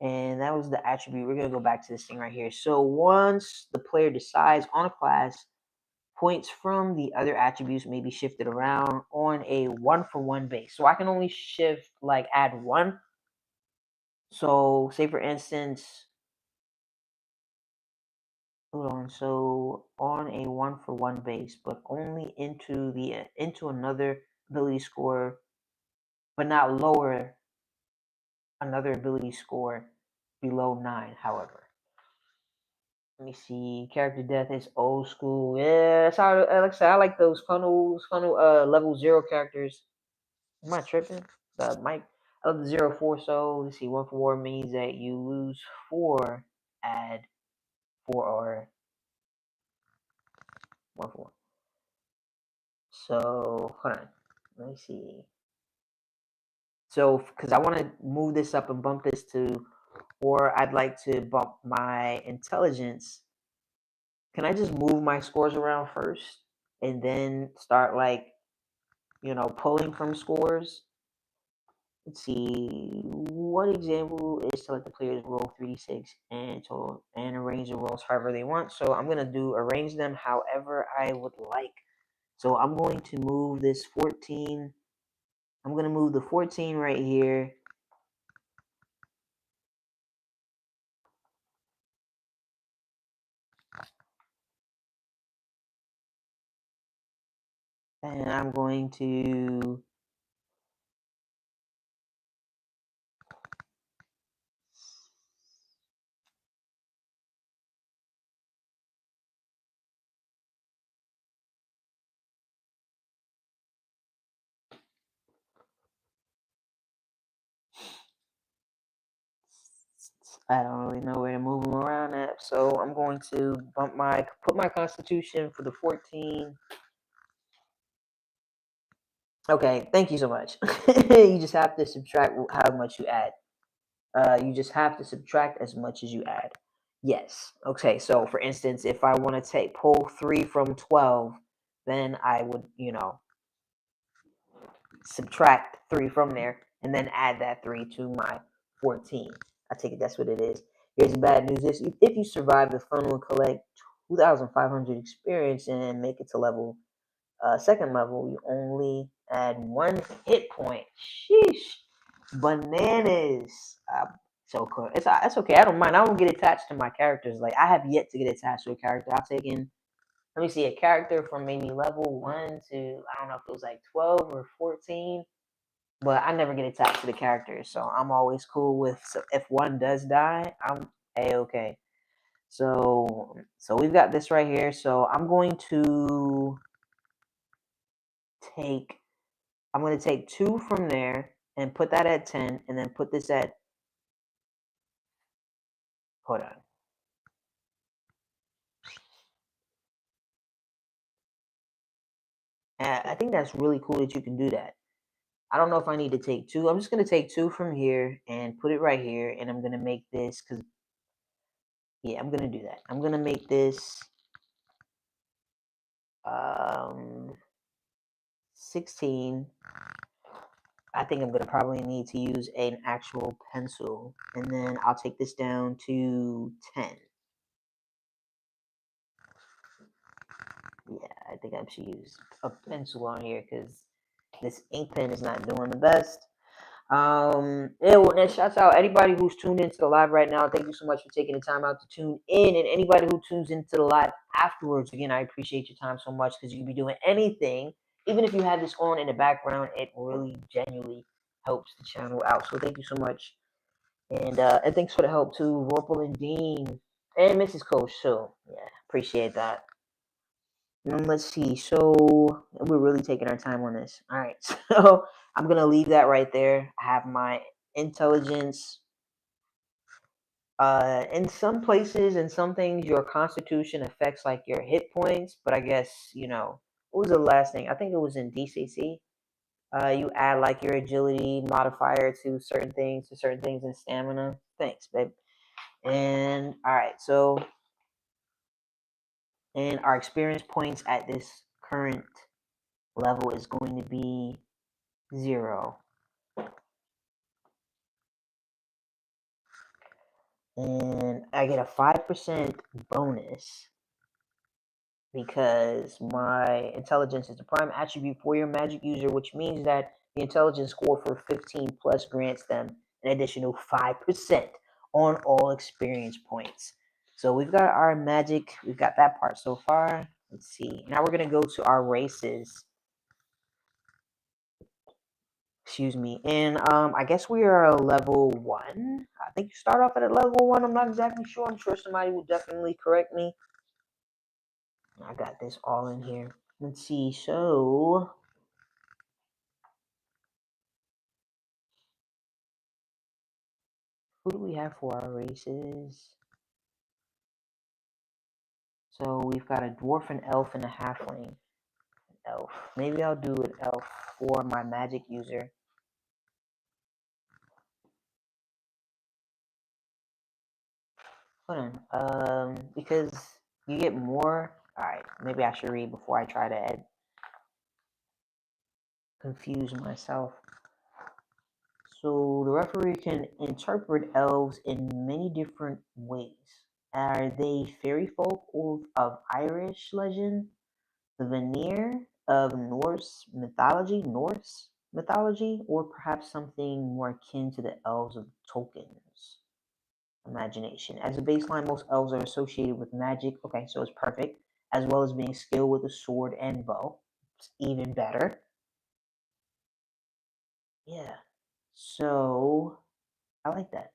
And that was the attribute. We're going to go back to this thing right here. So once the player decides on a class, points from the other attributes may be shifted around on a 1-for-1 base. So I can only add 1. So say for instance, hold on. So on a 1-for-1 base, but only into another ability score, but not lower another ability score below 9, however. Let me see. Character death is old school. Yeah, that's how, like I said, I like those funnel level 0 characters. Am I tripping? The Mike of the 0-4. So let's see. 1-for-war means that you lose 4, add 4 or 1-for-1. So hold on. Let me see. So because I want to move this up and bump this to, or I'd like to bump my intelligence. Can I just move my scores around first and then start pulling from scores? let's see. What example is to let the players roll 3d6 and total and arrange the rolls however they want. So I'm gonna arrange them however I would like. So I'm going to move this 14. I'm gonna move the 14 right here. And I'm going to I don't really know where to move them around at. So I'm going to put my constitution for the 14. Okay, thank you so much. You just have to subtract how much you add. You just have to subtract as much as you add. Yes. Okay, so for instance, if I want to pull 3 from 12, then I would, subtract 3 from there and then add that 3 to my 14. I take it that's what it is. Here's the bad news: if you survive the funnel and collect 2,500 experience and make it to second level, you only add 1 hit point. Sheesh, bananas. So cool. It's okay. I don't mind. I don't get attached to my characters. Like I have yet to get attached to a character. I've taken, let me see, a character from maybe level 1 to, I don't know if it was like 12 or 14, but I never get attached to the characters. So I'm always cool with, so if one does die, I'm a-okay. So we've got this right here. So I'm going to take 2 from there and put that at 10, and then put this at, hold on. I think that's really cool that you can do that. I don't know if I need to take 2. I'm just going to take 2 from here and put it right here, and I'm going to make this, because, yeah, I'm going to do that. I'm going to make this 16. I think I'm going to probably need to use an actual pencil, and then I'll take this down to 10. Yeah, I think I should use a pencil on here because this ink pen is not doing the best. Yeah, well, and shouts out anybody who's tuned into the live right now. Thank you so much for taking the time out to tune in, and anybody who tunes into the live afterwards. Again, I appreciate your time so much because you can be doing anything, even if you have this on in the background. It really genuinely helps the channel out. So thank you so much, and thanks for the help too, Vorpal and Dean and Mrs. Coach. So yeah, appreciate that. Let's see. So we're really taking our time on this. All right. So I'm gonna leave that right there. I have my intelligence. In some places, in some things, your constitution affects like your hit points. But I guess what was the last thing? I think it was in DCC. You add like your agility modifier to certain things, and stamina. Thanks, babe. And all right. So and our experience points at this current level is going to be 0. And I get a 5% bonus because my intelligence is the prime attribute for your magic user, which means that the intelligence score for 15 plus grants them an additional 5% on all experience points. So we've got our magic, we've got that part so far. Let's see. Now we're going to go to our races. Excuse me. And I guess we are a level 1. I think you start off at a level 1. I'm not exactly sure. I'm sure somebody will definitely correct me. I got this all in here. Let's see. So who do we have for our races? So we've got a dwarf, an elf, and a halfling. Elf. Maybe I'll do an elf for my magic user. Hold on. Because you get more. All right. Maybe I should read before I try to confuse myself. So the referee can interpret elves in many different ways. Are they fairy folk of Irish legend, the veneer of Norse mythology, or perhaps something more akin to the elves of Tolkien's imagination? As a baseline, most elves are associated with magic. Okay, so it's perfect, as well as being skilled with a sword and bow. It's even better. Yeah. So I like that.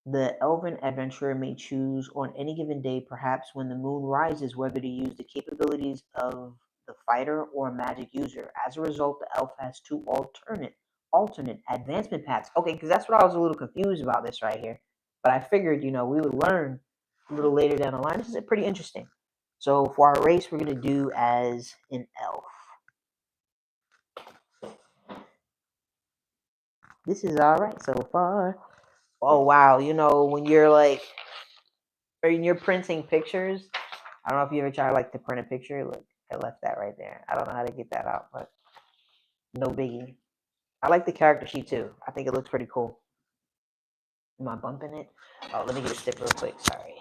The elven adventurer may choose on any given day, perhaps when the moon rises, whether to use the capabilities of the fighter or a magic user. As a result, the elf has two alternate advancement paths. Okay, because that's what I was a little confused about this right here. But I figured, we would learn a little later down the line. This is pretty interesting. So for our race, we're going to do as an elf. This is all right so far. Oh, wow. When you're when you're printing pictures, I don't know if you ever try to print a picture. Look, I left that right there. I don't know how to get that out, but no biggie. I like the character sheet too. I think it looks pretty cool. Am I bumping it? Oh, let me get a stick real quick. Sorry.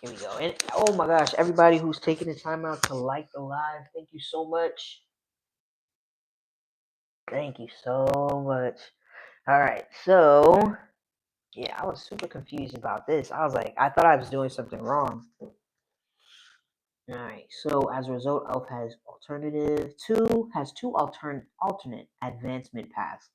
Here we go. And oh my gosh, everybody who's taking the time out to like the live, thank you so much. Thank you so much. All right, so yeah, I was super confused about this. I was like, I thought I was doing something wrong. Alright, so as a result, Elf has two alternate advancement paths.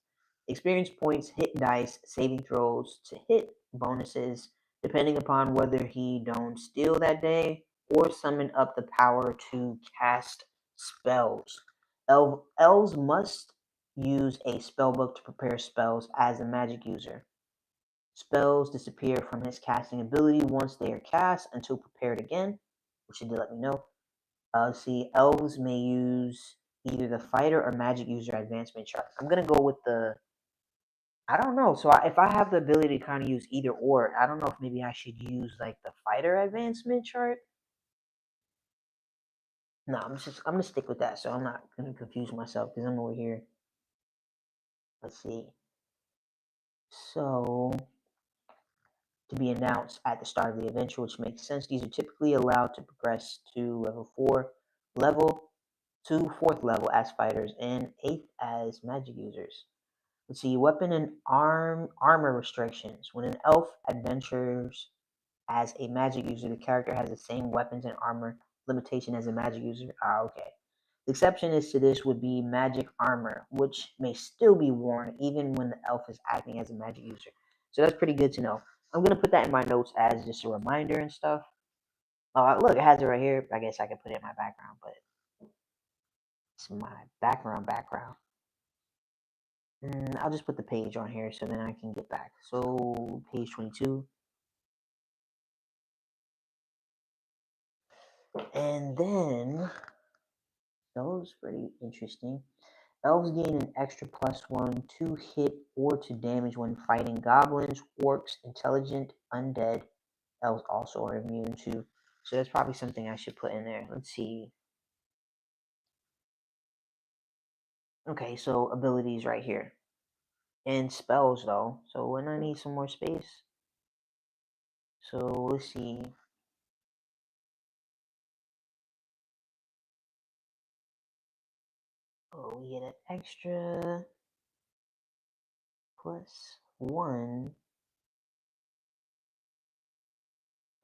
Experience points, hit dice, saving throws to hit bonuses, depending upon whether he don't steal that day or summon up the power to cast spells. Elves must use a spellbook to prepare spells as a magic user. Spells disappear from his casting ability once they are cast until prepared again, which he did let me know. See, elves may use either the fighter or magic user advancement chart. I'm gonna go with the. I don't know. So if I have the ability to kind of use either or, I don't know if maybe I should use the fighter advancement chart. No, I'm gonna stick with that. So I'm not gonna confuse myself because I'm over here. Let's see. So to be announced at the start of the adventure, which makes sense. These are typically allowed to progress to level 4th level as fighters, and 8th as magic users. Let's see, weapon and armor restrictions. When an elf adventures as a magic user, the character has the same weapons and armor limitation as a magic user. Okay. The exception is to this would be magic armor, which may still be worn even when the elf is acting as a magic user. So that's pretty good to know. I'm going to put that in my notes as just a reminder and stuff. Oh, look, it has it right here. I guess I could put it in my background, but it's my background. I'll just put the page on here so then I can get back. So, page 22. And then, that was pretty interesting. Elves gain an extra +1 to hit or to damage when fighting goblins, orcs, intelligent, undead. Elves also are immune to. So that's probably something I should put in there. Let's see. Okay, so abilities right here. And spells though. So when I need some more space. So let's see. Oh, we get an extra +1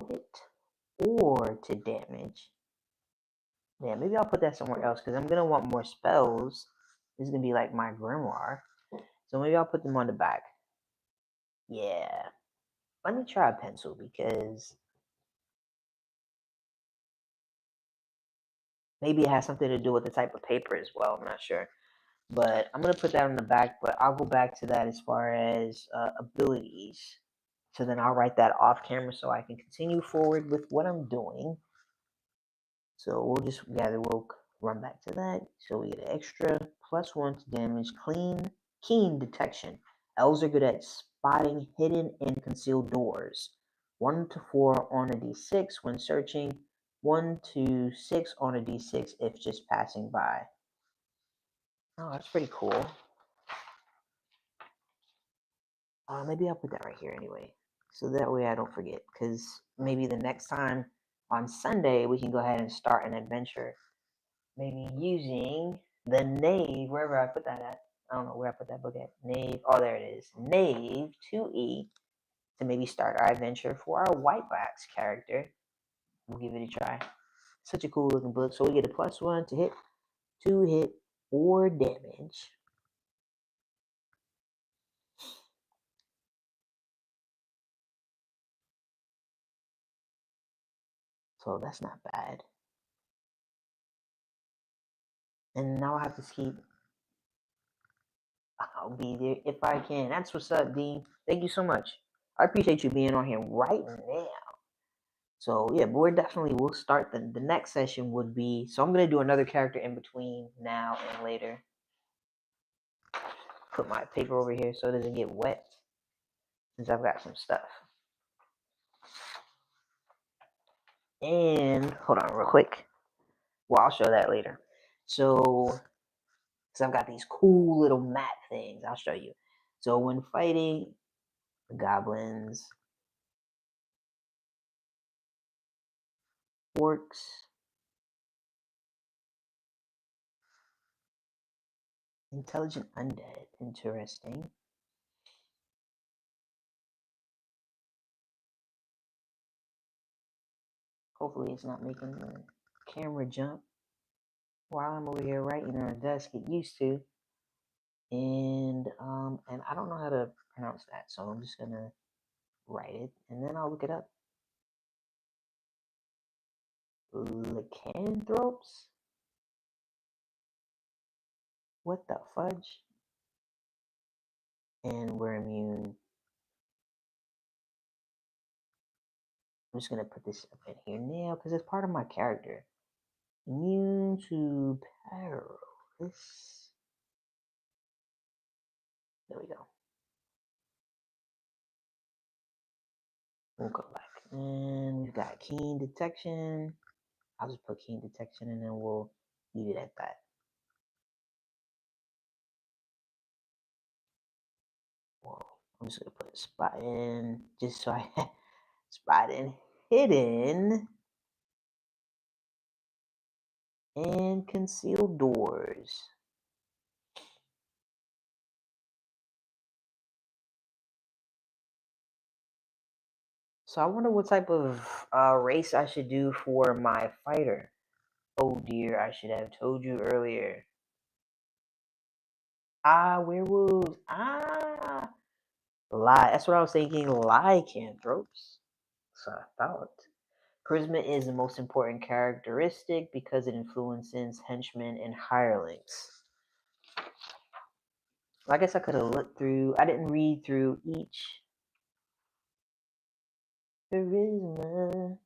hit or to damage. Yeah, maybe I'll put that somewhere else because I'm gonna want more spells. This is gonna be like my grimoire. So maybe I'll put them on the back. Yeah. Let me try a pencil because maybe it has something to do with the type of paper as well. I'm not sure. But I'm gonna put that on the back, but I'll go back to that as far as abilities. So then I'll write that off camera so I can continue forward with what I'm doing. So we'll run back to that. So we get an extra +1 to damage, keen detection. Elves are good at spotting hidden and concealed doors. 1 to 4 on a d6 when searching, 1 to 6 on a d6 if just passing by. Oh, that's pretty cool. Maybe I'll put that right here anyway, so that way I don't forget, because maybe the next time on Sunday we can go ahead and start an adventure, maybe using the Knave, wherever I put that at. I don't know where I put that book at. Knave, oh, there it is. Knave 2E, to maybe start our adventure for our white box character. We'll give it a try. Such a cool looking book. So we get a +1 to hit, 2 hit, 4 damage. So that's not bad. And now I have to keep. I'll be there if I can. That's what's up, Dean. Thank you so much. I appreciate you being on here right now. So yeah, but we'll start the next session would be, so I'm gonna do another character in between now and later. Put my paper over here so it doesn't get wet, since I've got some stuff. And hold on real quick. Well, I'll show that later. So, because I've got these cool little map things, I'll show you. So when fighting the goblins, orcs, intelligent undead, interesting. Hopefully it's not making the camera jump while I'm over here writing on a desk. Get used to. And I don't know how to pronounce that, so I'm just gonna write it and then I'll look it up. Lycanthropes? What the fudge? And we're immune. I'm just gonna put this up in here now because it's part of my character. Immune to paralysis. There we go. We'll go back. And we've got keen detection. I'll just put keen detection and then we'll leave it at that. Whoa. I'm just gonna put spot in just so I spot in hidden and concealed doors. So I wonder what type of race I should do for my fighter. Oh dear, I should have told you earlier. Werewolves. That's what I was thinking. Lycanthropes. So I thought. Charisma is the most important characteristic because it influences henchmen and hirelings. I guess I could have looked through. I didn't read through each. Charisma.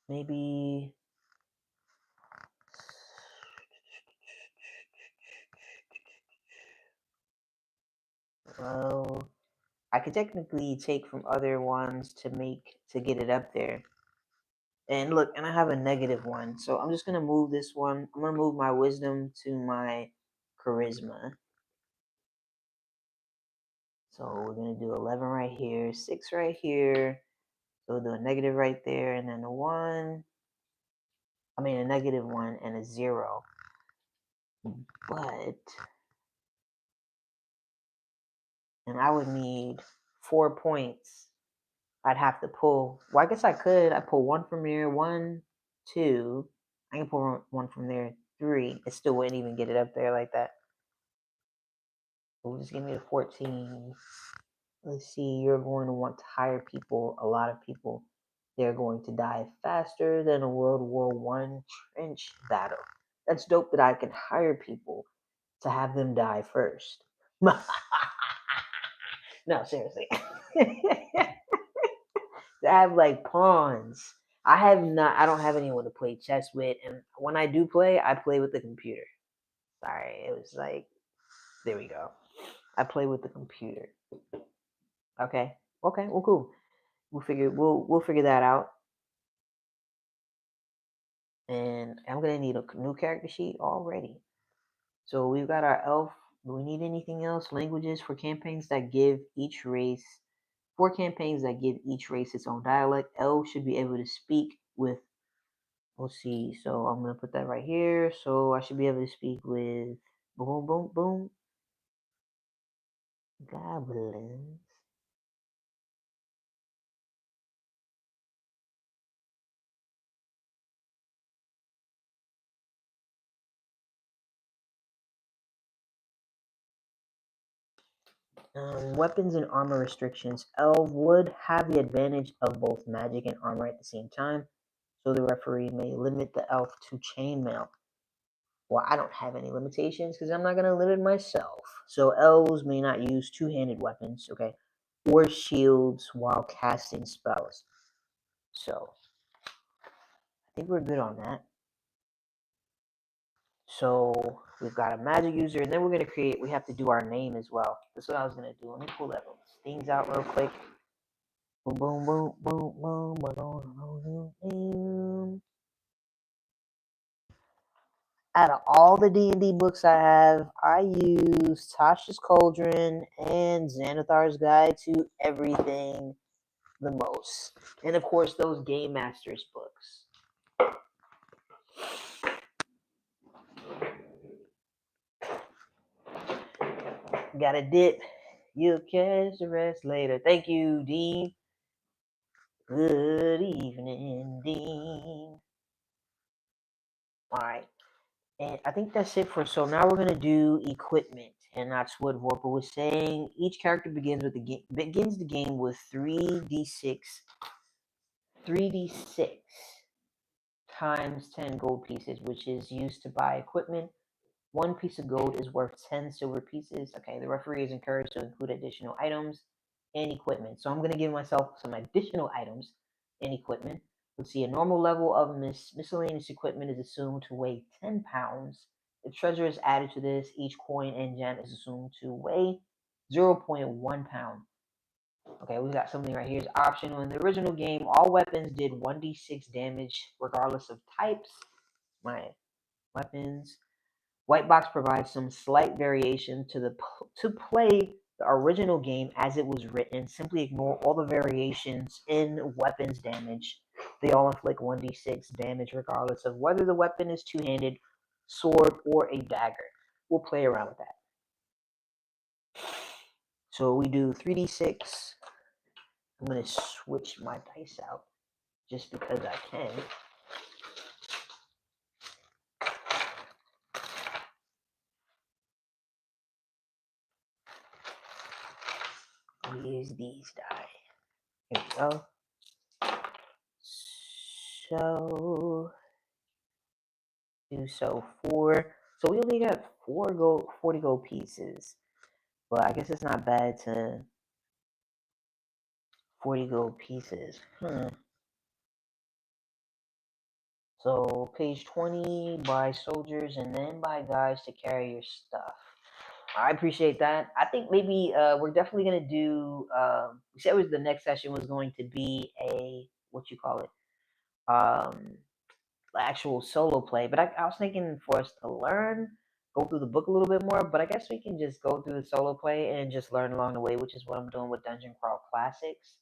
Maybe. Well, I could technically take from other ones to get it up there. And look, and I have a -1, so I'm just gonna move this one. I'm gonna move my wisdom to my charisma. So we're gonna do 11 right here, 6 right here. So we'll do a negative right there, and then a 1. I mean a -1 and a 0. But and I would need 4 points. I'd have to pull. Well, I guess I could. I pull 1 from here, 1, 2. I can pull 1 from there, 3. It still wouldn't even get it up there like that. So just give me a 14. Let's see. You're going to want to hire people. A lot of people. They're going to die faster than a World War I trench battle. That's dope that I can hire people to have them die first. No, seriously. To have like pawns. I don't have anyone to play chess with, and when I do play, I play with the computer. Sorry, it was like, there we go. I play with the computer. Okay. Okay. Well, cool. We'll figure that out. And I'm gonna need a new character sheet already. So we've got our elf. Do we need anything else? Languages for campaigns that give each race. 4 campaigns that give each race its own dialect. Elves should be able to speak with. Let's see. So I'm gonna put that right here. So I should be able to speak with. Boom, boom, boom. Goblins. Weapons and armor restrictions. Elf would have the advantage of both magic and armor at the same time, so the referee may limit the elf to chainmail. Well, I don't have any limitations because I'm not going to limit myself. So elves may not use two-handed weapons, okay, or shields while casting spells. So I think we're good on that. So we've got a magic user, and then we're going to create. We have to do our name as well. That's what I was going to do. Let me pull that things out real quick. Boom, boom, boom, boom, boom, boom, boom. Out of all the D&D books I have, I use Tasha's Cauldron and Xanathar's Guide to Everything the most. And of course, those Game Masters books. Got a dip. You'll catch the rest later. Thank you, Dean. Good evening, Dean. All right. And I think that's it for. So now we're gonna do equipment, and that's what Vorpal was saying. Each character begins the game with 3d6 times 10 gold pieces, which is used to buy equipment. 1 piece of gold is worth 10 silver pieces. Okay, the referee is encouraged to include additional items and equipment. So I'm going to give myself some additional items and equipment. Let's see, a normal level of miscellaneous equipment is assumed to weigh 10 pounds. If treasure is added to this, each coin and gem is assumed to weigh 0.1 pound. Okay, we got something right here. It's optional. In the original game, all weapons did 1d6 damage regardless of types. My weapons. White box provides some slight variation to play the original game as it was written. Simply ignore all the variations in weapons damage. They all inflict 1d6 damage regardless of whether the weapon is two-handed, sword, or a dagger. We'll play around with that. So we do 3d6. I'm going to switch my dice out just because I can. Use these die. Here we go. So 4. So we only got 40 gold pieces. But I guess it's not bad to 40 gold pieces. So page 20, buy soldiers and then buy guys to carry your stuff. I appreciate that. I think maybe we're definitely gonna do. We said the next session was going to be a actual solo play. But I was thinking for us to go through the book a little bit more. But I guess we can just go through the solo play and just learn along the way, which is what I'm doing with Dungeon Crawl Classics.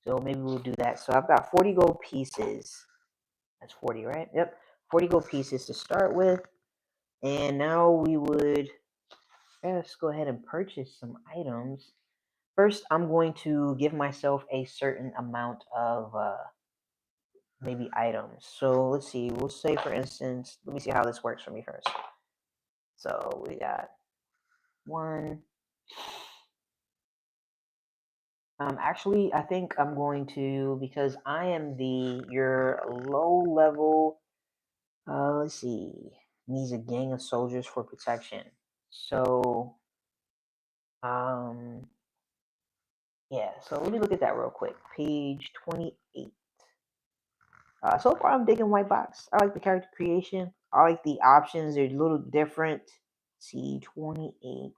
So maybe we'll do that. So I've got 40 gold pieces. That's 40, right? Yep. 40 gold pieces to start with. And now we would, let's go ahead and purchase some items. First, I'm going to give myself a certain amount of maybe items. So let's see. We'll say, for instance, let me see how this works for me first. So we got 1. Actually, I think I'm going to, because I am your low level. Let's see. Needs a gang of soldiers for protection. So, yeah. So let me look at that real quick. Page 28. So far, I'm digging White Box. I like the character creation. I like the options. They're a little different. Let's see, 28.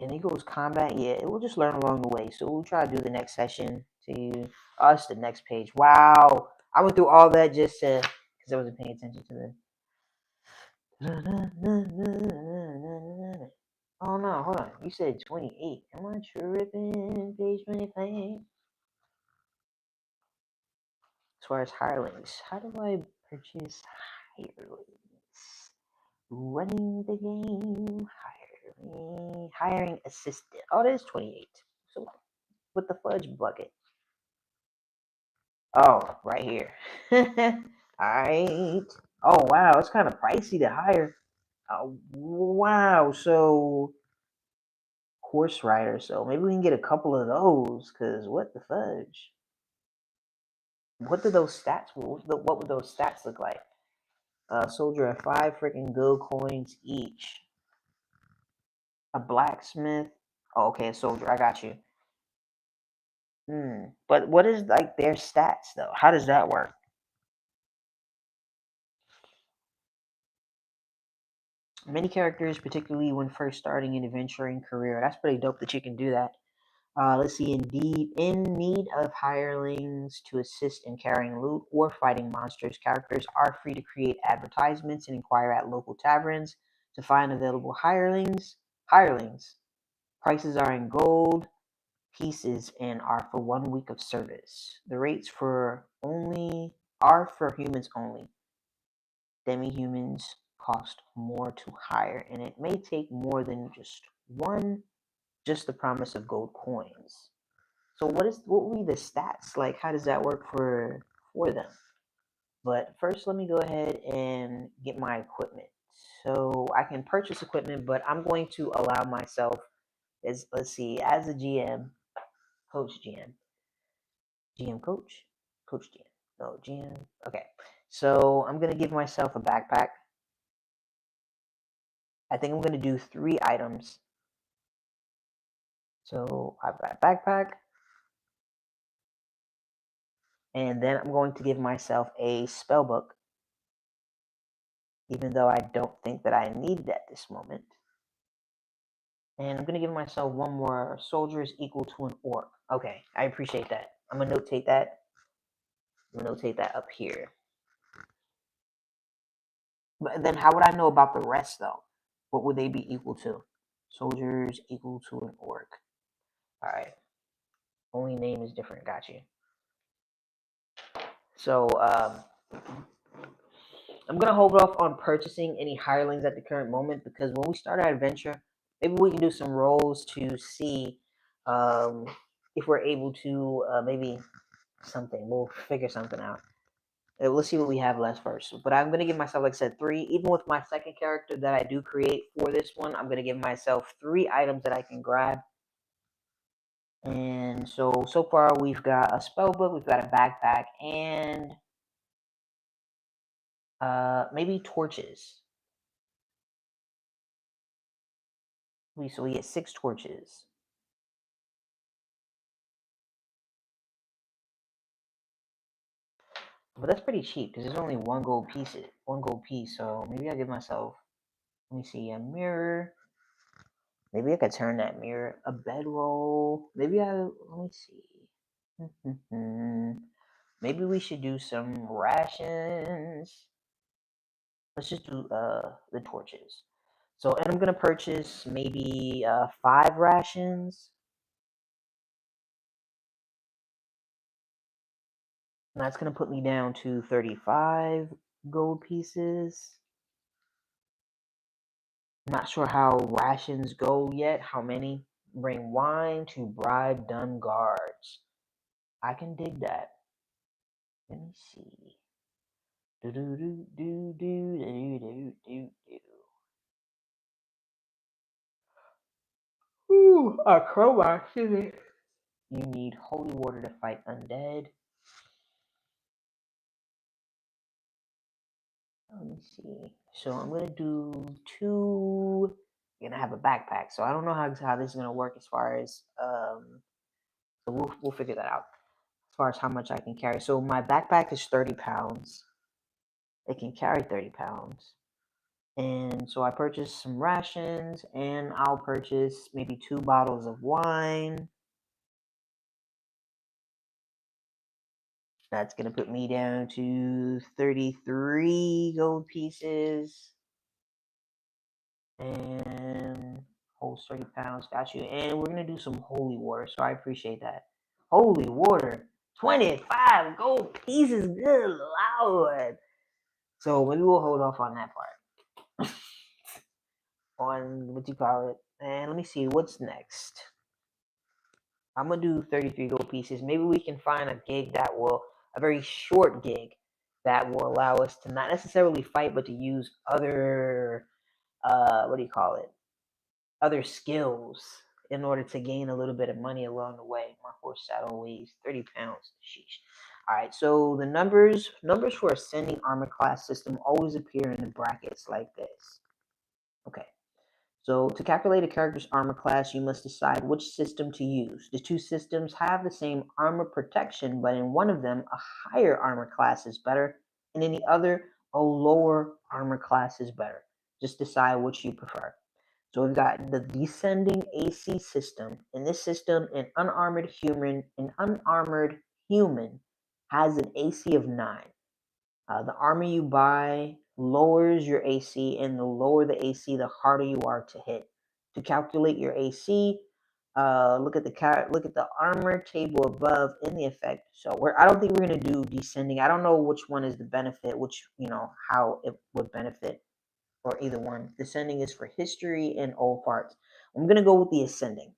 And it goes combat. Yeah, we'll just learn along the way. So we'll try to do the next session to us, the next page. Wow. I went through all that just to, because I wasn't paying attention to the. Oh no, hold on. You said 28. Am I tripping? Page 25. As far as hirelings, how do I purchase hirelings? Running the game, hiring assistant. Oh, that is 28. So with the fudge bucket. Oh, right here. Alright. Oh wow, it's kind of pricey to hire. Oh wow, so horse rider. So maybe we can get a couple of those. Cause what the fudge? What do those stats? What would those stats look like? Soldier at 5 freaking gold coins each. A blacksmith. Oh, okay, a soldier. I got you. But what is like their stats though? How does that work? Many characters, particularly when first starting an adventuring career. That's pretty dope that you can do that. Let's see, in need of hirelings to assist in carrying loot or fighting monsters, characters are free to create advertisements and inquire at local taverns to find available hirelings. Prices are in gold pieces and are for 1 week of service. The rates are for humans only. Demi-humans cost more to hire, and it may take more than just the promise of gold coins. So what will be the stats? Like how does that work for them? But first let me go ahead and get my equipment. So I can purchase equipment, but I'm going to allow myself as a GM, coach coach, coach GM. No, GM. Okay. So I'm gonna give myself a backpack. I think I'm gonna do 3 items. So I've got a backpack. And then I'm going to give myself a spell book. Even though I don't think that I need it at this moment. And I'm going to give myself 1 more. Soldier is equal to an orc. Okay, I appreciate that. I'm going to notate that. I'm going to notate that up here. But then how would I know about the rest, though? What would they be equal to? Soldiers equal to an orc. All right. Only name is different. Got you. So, I'm going to hold off on purchasing any hirelings at the current moment because when we start our adventure, maybe we can do some rolls to see if we're able to maybe something. We'll figure something out. Let's see what we have left first. But I'm going to give myself, like I said, 3. Even with my second character that I do create for this one, I'm going to give myself 3 items that I can grab. And so far we've got a spell book, we've got a backpack, and maybe torches. So we get 6 torches. But that's pretty cheap because there's only 1 gold piece. So maybe I'll give myself, let me see, a mirror. Maybe I could turn that mirror, a bedroll. Let me see. Maybe we should do some rations. Let's just do the torches. So, and I'm gonna purchase maybe 5 rations. And that's gonna put me down to 35 gold pieces. Not sure how rations go yet. How many? Bring wine to bribe dumb guards. I can dig that. Let me see. Do do do do do do do do do. Ooh, a crowbar, excuse me. You need holy water to fight undead. Let me see. So I'm gonna do 2. I'm gonna have a backpack, so I don't know how this is gonna work as far as So we'll figure that out as far as how much I can carry. So my backpack is 30 pounds. It can carry 30 pounds. And so I purchased some rations, and I'll purchase maybe 2 bottles of wine. That's going to put me down to 33 gold pieces. And holds 30 pounds. Got you. And we're going to do some holy water, so I appreciate that. Holy water. 25 gold pieces. Good Lord. So maybe we'll hold off on that part. On what you call it. And let me see what's next. I'm gonna do 33 gold pieces. Maybe we can find a gig that will, a very short gig that will allow us to not necessarily fight, but to use other, what do you call it? Other skills in order to gain a little bit of money along the way. My horse saddle weighs 30 pounds. Sheesh. All right, so the numbers for ascending armor class system always appear in the brackets like this. Okay. So to calculate a character's armor class, you must decide which system to use. The two systems have the same armor protection, but in one of them, a higher armor class is better, and in the other, a lower armor class is better. Just decide which you prefer. So we've got the descending AC system. In this system, an unarmored human has an AC of 9. The armor you buy lowers your AC, and the lower the AC, the harder you are to hit. To calculate your AC, look at the armor table above in the effect. So I don't think we're gonna do descending. I don't know which one is the benefit, how it would benefit, or either one. Descending is for history and old parts. I'm gonna go with the ascending.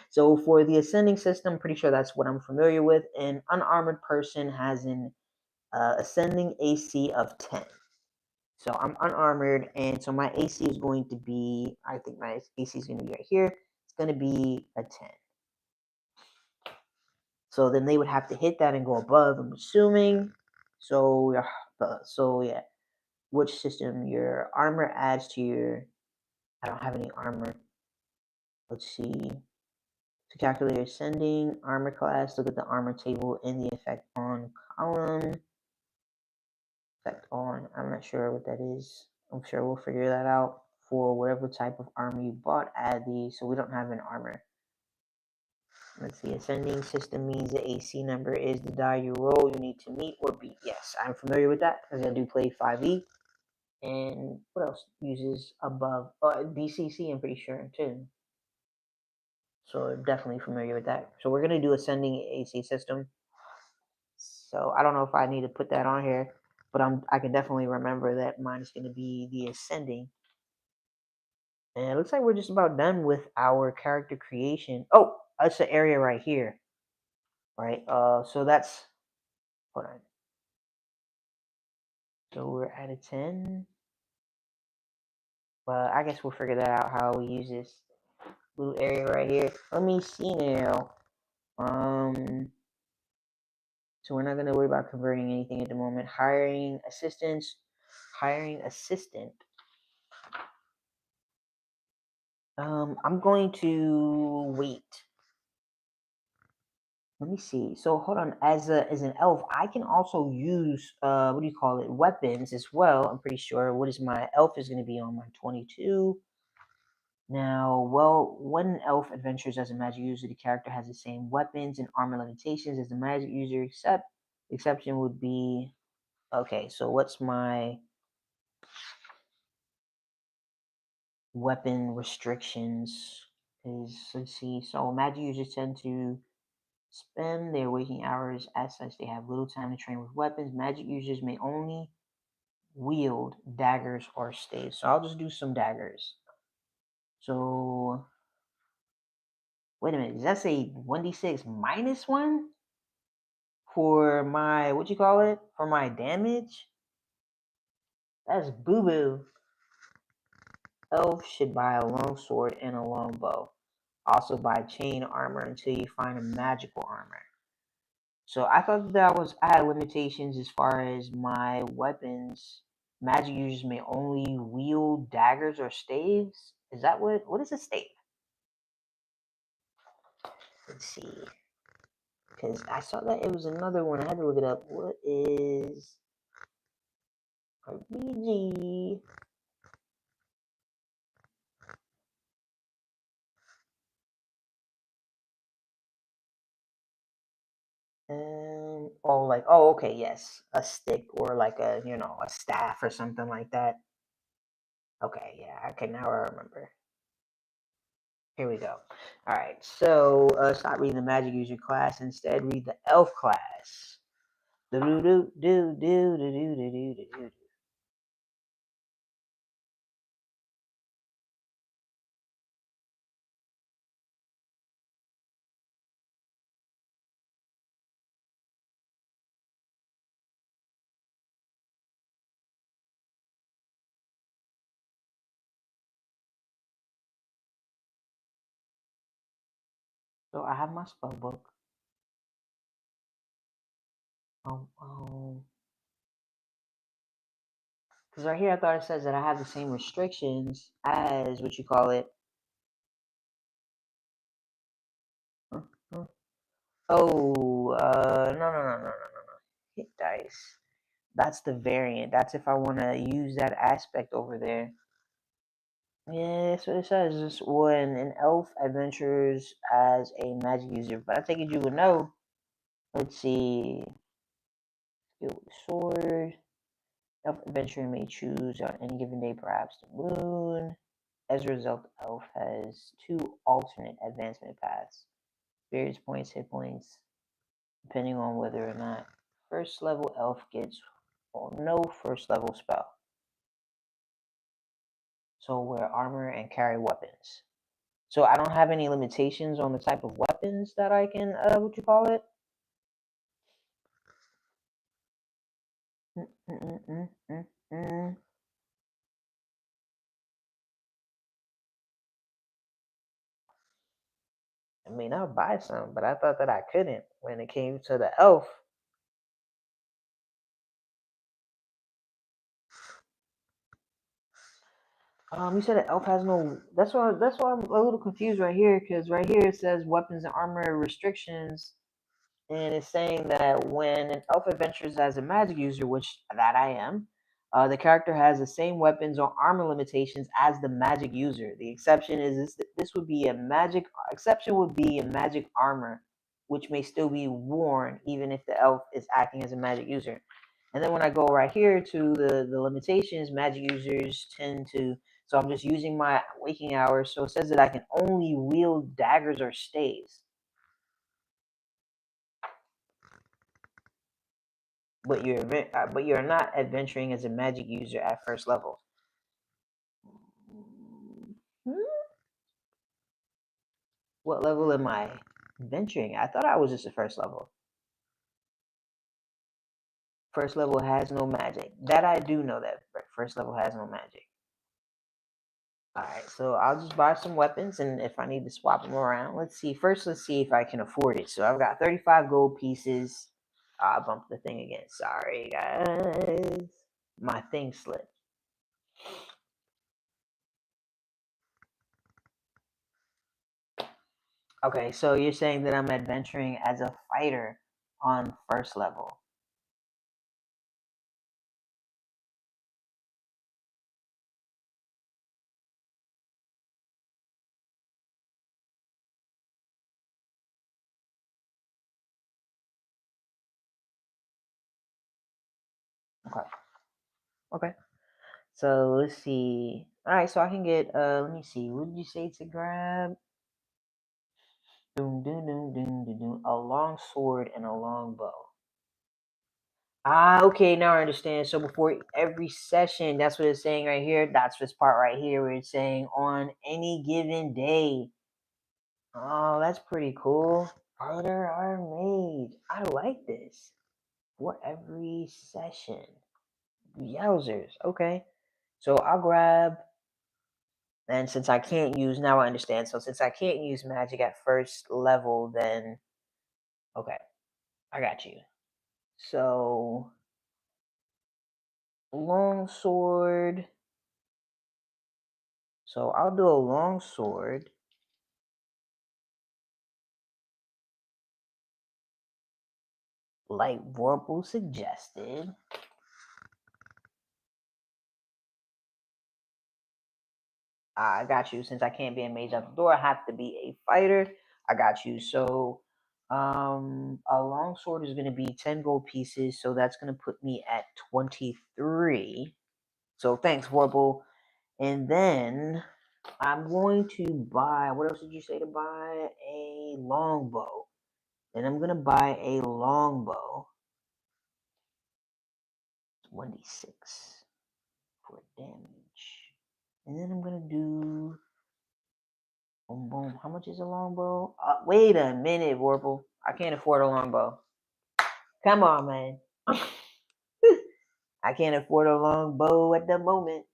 So for the ascending system, pretty sure that's what I'm familiar with. An unarmored person has an ascending AC of 10. So I'm unarmored, and so my AC is going to be, I think my AC is going to be right here. It's going to be a 10. So then they would have to hit that and go above, I'm assuming. So yeah, which system your armor adds to your, I don't have any armor. Let's see. To calculate your ascending armor class, look at the armor table in the effect on column. Effect on, I'm not sure what that is. I'm sure we'll figure that out. For whatever type of armor you bought, add these. So we don't have an armor. Let's see. Ascending system means the AC number is the die you roll you need to meet or beat. Yes, I'm familiar with that because I do play 5e. And what else uses above? BCC, I'm pretty sure too. So definitely familiar with that. So we're gonna do ascending AC system. So I don't know if I need to put that on here, but I can definitely remember that mine is gonna be the ascending. And it looks like we're just about done with our character creation. Oh, that's the area right here. Right? So that's, hold on. So we're at a 10. But I guess we'll figure that out how we use this little area right here. Let me see now. So we're not gonna worry about converting anything at the moment. Hiring assistant. I'm going to wait. Let me see. So hold on. As an elf, I can also use what do you call it? Weapons as well. I'm pretty sure. What is my elf is going to be on my 22. Now, well, when an elf adventures as a magic user, the character has the same weapons and armor limitations as the magic user, except the exception would be, okay, so what's my weapon restrictions? Let's see. So magic users tend to spend their waking hours. As such, they have little time to train with weapons. Magic users may only wield daggers or staves. So I'll just do some daggers. So, wait a minute. Does that say 1d6 minus 1? For my, what you call it? For my damage? That's boo-boo. Elf should buy a long sword and a long bow. Also buy chain armor until you find a magical armor. So I thought that I had limitations as far as my weapons. Magic users may only wield daggers or staves. Is that what is a stave? Let's see. Because I saw that it was another one. I had to look it up. What is REVI? Oh, like, oh, okay, yes, a stick or like a, a staff or something like that. Okay, yeah, okay, now I remember. Here we go. All right, so stop reading the magic user class. Instead, read the elf class. Do do do do do do do do do do. So I have my spell book. Because right here I thought it says that I have the same restrictions as what you call it. Oh, no. Hit dice. That's the variant. That's if I want to use that aspect over there. Yeah, that's what it says. It's when an elf adventures as a magic user. But I think you would know. Let's see. Skill with sword. Elf adventurer may choose on any given day, perhaps the moon. As a result, elf has two alternate advancement paths. Experience points, hit points, depending on whether or not first level elf gets no first level spell. So wear armor and carry weapons. So I don't have any limitations on the type of weapons that I can, what you call it? I mean, I'll buy some, but I thought that I couldn't when it came to the elf. You said an elf has no. That's why I'm a little confused right here, because right here it says weapons and armor restrictions, and it's saying that when an elf adventures as a magic user, which that I am, the character has the same weapons or armor limitations as the magic user. The exception is this would be a magic exception would be a magic armor, which may still be worn even if the elf is acting as a magic user. And then when I go right here to the limitations, magic users tend to. So I'm just using my waking hours. So it says that I can only wield daggers or staves. But you're not adventuring as a magic user at first level. What level am I adventuring? I thought I was just a first level. First level has no magic. That I do know that first level has no magic. Alright, so I'll just buy some weapons, and if I need to swap them around, let's see. First, let's see if I can afford it. So I've got 35 gold pieces. I bumped the thing again. Sorry, guys. My thing slipped. Okay, so you're saying that I'm adventuring as a fighter on first level. Okay. Okay. So let's see. All right, so I can get. Let me see. What did you say to grab? Doom, doom, doom, doom, doom, doom. A long sword and a long bow. Ah, okay. Now I understand. So before every session, that's what it's saying right here. That's this part right here where it's saying on any given day. Oh, that's pretty cool. Further are made. I like this. For every session. Yowzers. Okay. So I'll grab. And since I can't use, now I understand. So since I can't use magic at first level, then okay, I got you. So long sword. So I'll do a long sword. Like Vorpal suggested. I got you. Since I can't be a mage out the door, I have to be a fighter. I got you. So A long sword is going to be 10 gold pieces, so that's going to put me at 23. So thanks, Vorpal. And then I'm going to buy, what else did you say to buy? A longbow. Then I'm going to buy a longbow. 1d6 for damage. And then I'm going to do, boom, boom. How much is a longbow? Wait a minute, Vorpal. I can't afford a longbow. Come on, man. I can't afford a longbow at the moment.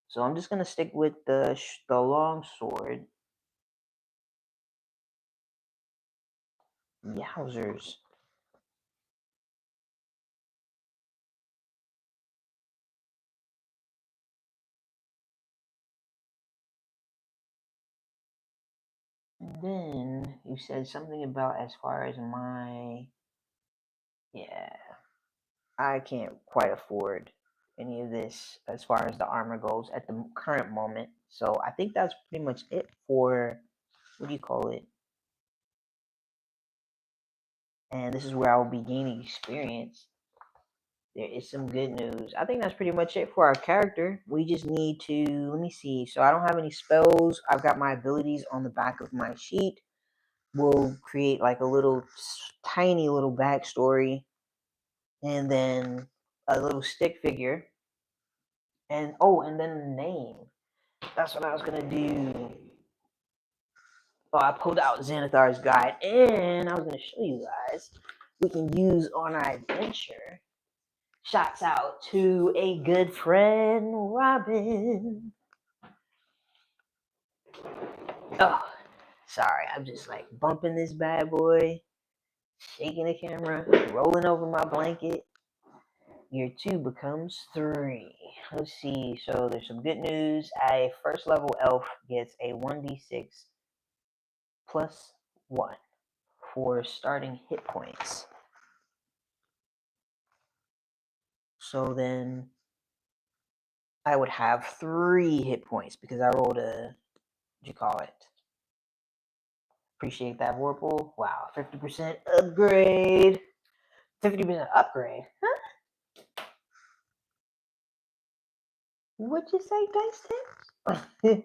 So I'm just going to stick with the long sword. Yowzers. Then you said something about as far as my, yeah, I can't quite afford any of this as far as the armor goes at the current moment. So I think that's pretty much it for, what do you call it? And this is where I will be gaining experience. There is some good news. I think that's pretty much it for our character. We just need to, let me see. So I don't have any spells. I've got my abilities on the back of my sheet. We'll create like a little tiny little backstory and then a little stick figure. And oh, and then the name. That's what I was gonna do. Oh, I pulled out Xanathar's guide and I was gonna show you guys. We can use on our adventure. Shouts out to a good friend, Robin. Oh, sorry, I'm just like bumping this bad boy, shaking the camera, rolling over my blanket. Year 2 becomes 3. Let's see. So there's some good news. A first level elf gets a 1d6 plus 1 for starting hit points. So then I would have 3 hit points because I rolled a, what do you call it? Appreciate that, Vorpal. Wow, 50% upgrade. 50% upgrade. Huh? What'd you say, Dice Tips?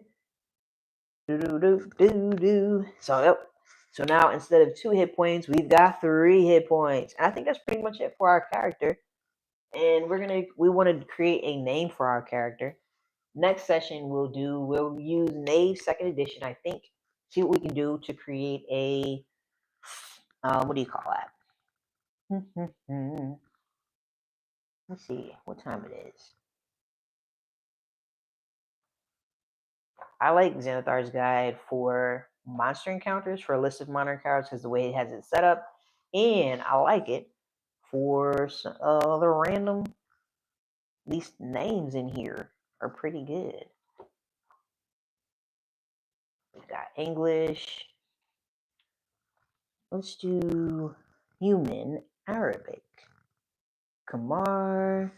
So, yep. So now instead of 2 hit points, we've got 3 hit points. And I think that's pretty much it for our character. And we want to create a name for our character. Next session we'll use Knave 2nd edition, I think. See what we can do to create a, what do you call that? Let's see what time it is. I like Xanathar's guide for monster encounters, for a list of monster encounters, because the way it has it set up. And I like it for some other random, these names in here are pretty good. We've got English. Let's do human Arabic. Kamar,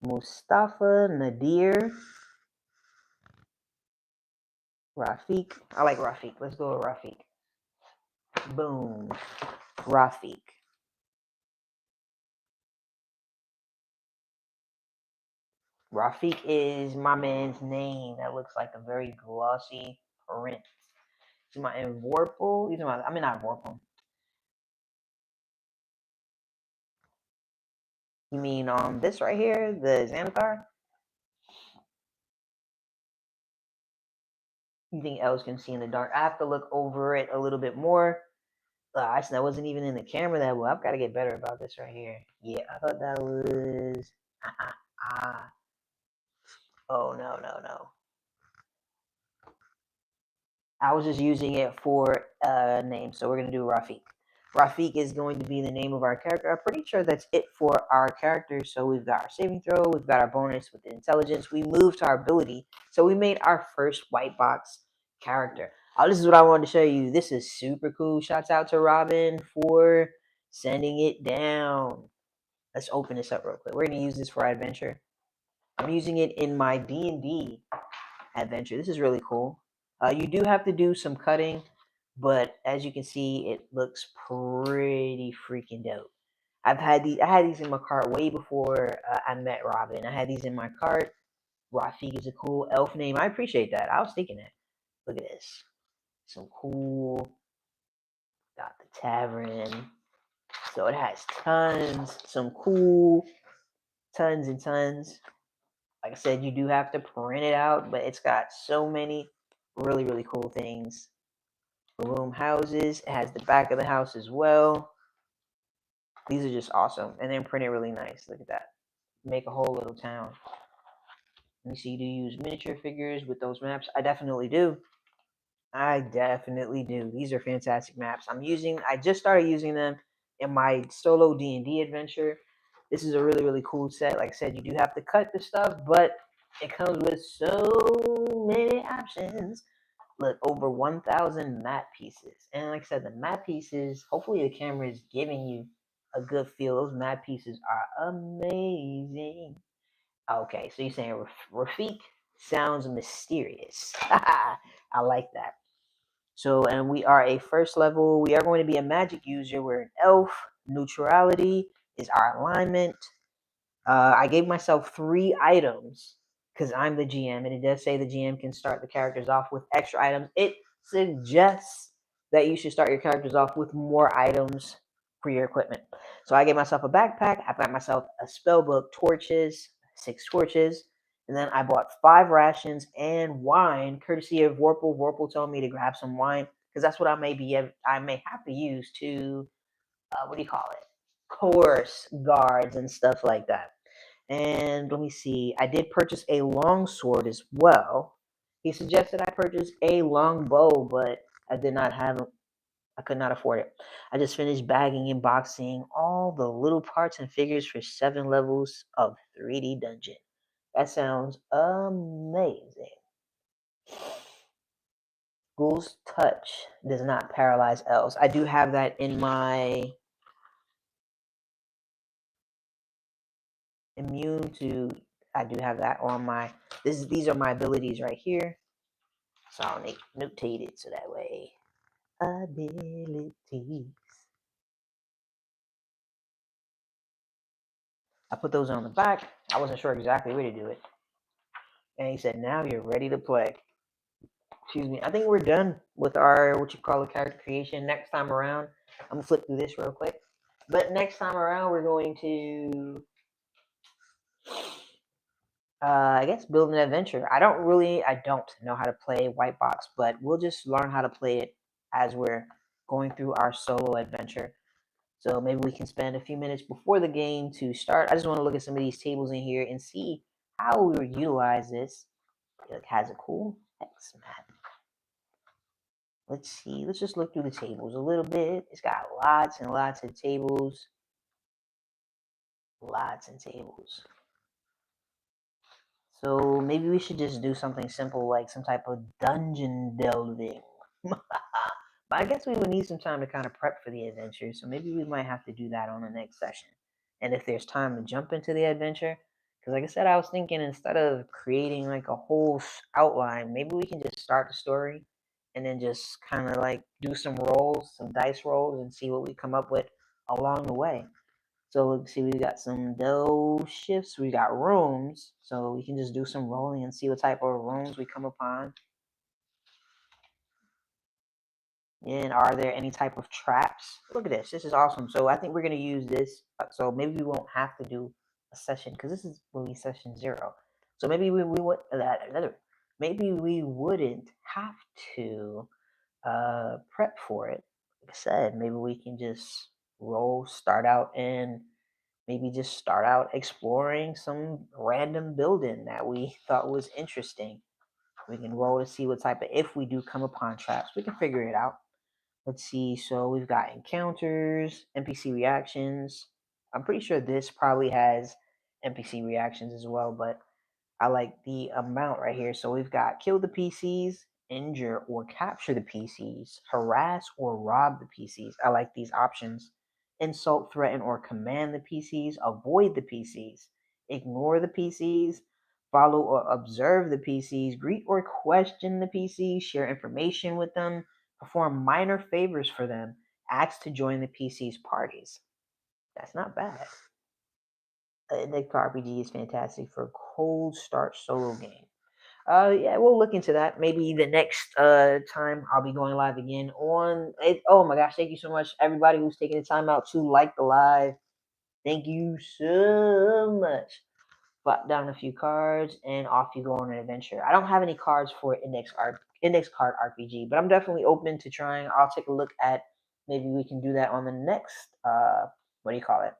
Mustafa, Nadir, Rafiq. I like Rafiq. Let's go with Rafiq. Boom. Rafiq. Rafiq is my man's name. That looks like a very glossy print. See my Vorpal? I mean, not Vorpal. You mean this right here, the Xanathar? You think elves can see in the dark? I have to look over it a little bit more. That wasn't even in the camera that well. I've got to get better about this right here. Yeah, I thought that was. Oh no. I was just using it for a name, so we're gonna do Rafiq. Rafiq is going to be the name of our character. I'm pretty sure that's it for our character. So we've got our saving throw, we've got our bonus with the intelligence. We moved to our ability, so we made our first white box character. Oh, this is what I wanted to show you. This is super cool. Shouts out to Robin for sending it down. Let's open this up real quick. We're gonna use this for our adventure. I'm using it in my D&D adventure. This is really cool. You do have to do some cutting, but as you can see, it looks pretty freaking dope. I had these in my cart way before I met Robin. I had these in my cart. Rafik is a cool elf name. I appreciate that. I was thinking that. Look at this. Some cool. Got the tavern. So it has tons, some cool, tons and tons. Like I said, you do have to print it out, but it's got so many really, really cool things. Room houses. It has the back of the house as well. These are just awesome. And then printed really nice. Look at that. Make a whole little town. Let me see, do you use miniature figures with those maps? I definitely do. I definitely do. These are fantastic maps. I just started using them in my solo D&D adventure. This is a really, really cool set. Like I said, you do have to cut the stuff, but it comes with so many options. Look, over 1,000 map pieces. And like I said, the map pieces, hopefully the camera is giving you a good feel. Those map pieces are amazing. Okay, so you're saying Rafik sounds mysterious. I like that. So, and we are a first level. We are going to be a magic user. We're an elf. Neutrality is our alignment. I gave myself 3 items because I'm the GM, and it does say the GM can start the characters off with extra items. It suggests that you should start your characters off with more items for your equipment. So I gave myself a backpack. I got myself a spell book, torches, 6 torches, and then I bought 5 rations and wine, courtesy of Vorpal. Vorpal told me to grab some wine because that's what I may have to use to what do you call it? Course guards and stuff like that. And let me see. I did purchase a long sword as well. He suggested I purchase a long bow, but I did not have. I could not afford it. I just finished bagging and boxing all the little parts and figures for 7 levels of 3D dungeon. That sounds amazing. Ghoul's touch does not paralyze elves. I do have that in my immune to. I do have that on my. These are my abilities right here. So I'll notate it so that way. Abilities. I put those on the back. I wasn't sure exactly where to do it. And he said, now you're ready to play. Excuse me. I think we're done with our, what you call it, character creation. Next time around, I'm going to flip through this real quick. But next time around, we're going to, I guess, build an adventure. I don't know how to play White Box, but we'll just learn how to play it as we're going through our solo adventure. So maybe we can spend a few minutes before the game to start. I just want to look at some of these tables in here and see how we would utilize this. It has a cool hex map. Let's see. Let's just look through the tables a little bit. It's got lots and lots of tables. Lots of tables. So maybe we should just do something simple like some type of dungeon delving. But I guess we would need some time to kind of prep for the adventure, so maybe we might have to do that on the next session. And if there's time to jump into the adventure, because like I said, I was thinking instead of creating like a whole outline, maybe we can just start the story and then just kind of like do some rolls, some dice rolls, and see what we come up with along the way. So let's see, we got some dough shifts, we got rooms, so we can just do some rolling and see what type of rooms we come upon. And are there any type of traps? Look at this. This is awesome. So I think we're going to use this. So maybe we won't have to do a session because this will be session 0. So maybe we would maybe we wouldn't have to prep for it. Like I said, maybe we can just start out exploring some random building that we thought was interesting. We can roll to see what type of, if we do come upon traps, we can figure it out. Let's see. So we've got encounters, NPC reactions. I'm pretty sure this probably has NPC reactions as well, but I like the amount right here. So we've got kill the PCs, injure or capture the PCs, harass or rob the PCs. I like these options. Insult, threaten, or command the PCs, avoid the PCs, ignore the PCs, follow or observe the PCs, greet or question the PCs, share information with them, Perform minor favors for them. Ask to join the PC's parties. That's not bad. The RPG is fantastic for a cold start solo game. Yeah, we'll look into that. Maybe the next time I'll be going live again on it. Oh my gosh, thank you so much, everybody who's taking the time out to like the live. Thank you so much. Flop down a few cards and off you go on an adventure. I don't have any cards for index card RPG, but I'm definitely open to trying. I'll take a look at, maybe we can do that on the next what do you call it,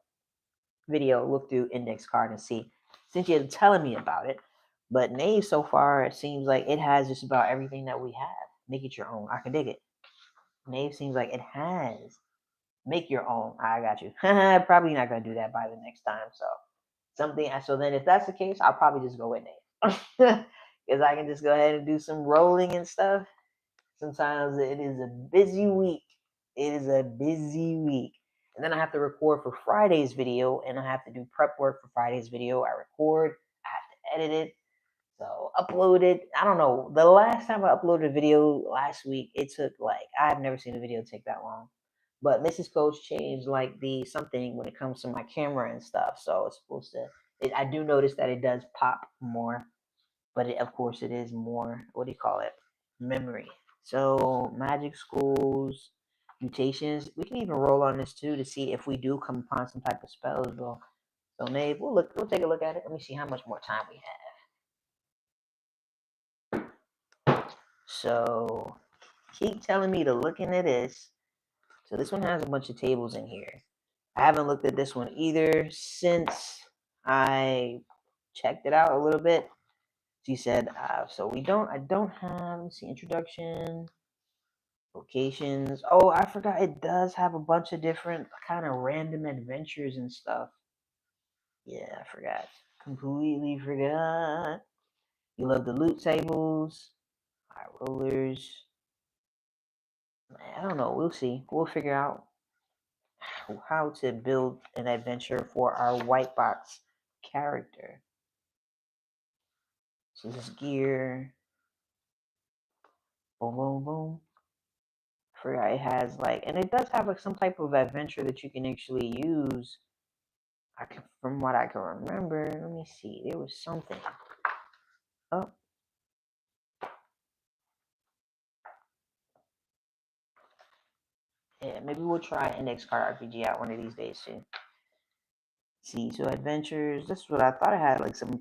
video. Look through index card and see, since you're telling me about it. But Nave, so far, it seems like it has just about everything that we have. Make it your own. I can dig it. Nave seems like it has. Make your own. I got you. Probably not going to do that by the next time. So then if that's the case, I'll probably just go with Nave. Because I can just go ahead and do some rolling and stuff. Sometimes it is a busy week. It is a busy week. And then I have to record for Friday's video, and I have to do prep work for Friday's video. I record, I have to edit it, so upload it. I don't know. The last time I uploaded a video last week, it took I've never seen a video take that long. But Mrs. Coach changed the something when it comes to my camera and stuff. So it's supposed to, I do notice that it does pop more, but of course it is more, what do you call it? Memory. So magic schools, mutations. We can even roll on this too to see if we do come upon some type of spells, bro. So maybe we'll take a look at it. Let me see how much more time we have. So keep telling me to look into this. So this one has a bunch of tables in here. I haven't looked at this one either since I checked it out a little bit. She said, so I don't have, let's see, introduction, locations. Oh, I forgot, it does have a bunch of different kind of random adventures and stuff. Yeah, I forgot. Completely forgot. You love the loot tables, high rollers. I don't know, we'll see. We'll figure out how to build an adventure for our white box character. So this is gear. Boom, boom, boom. I forgot it has and it does have some type of adventure that you can actually use. From what I can remember, let me see. There was something. Oh. Yeah, maybe we'll try Index Card RPG out one of these days too. See, so adventures. This is what I thought. I had some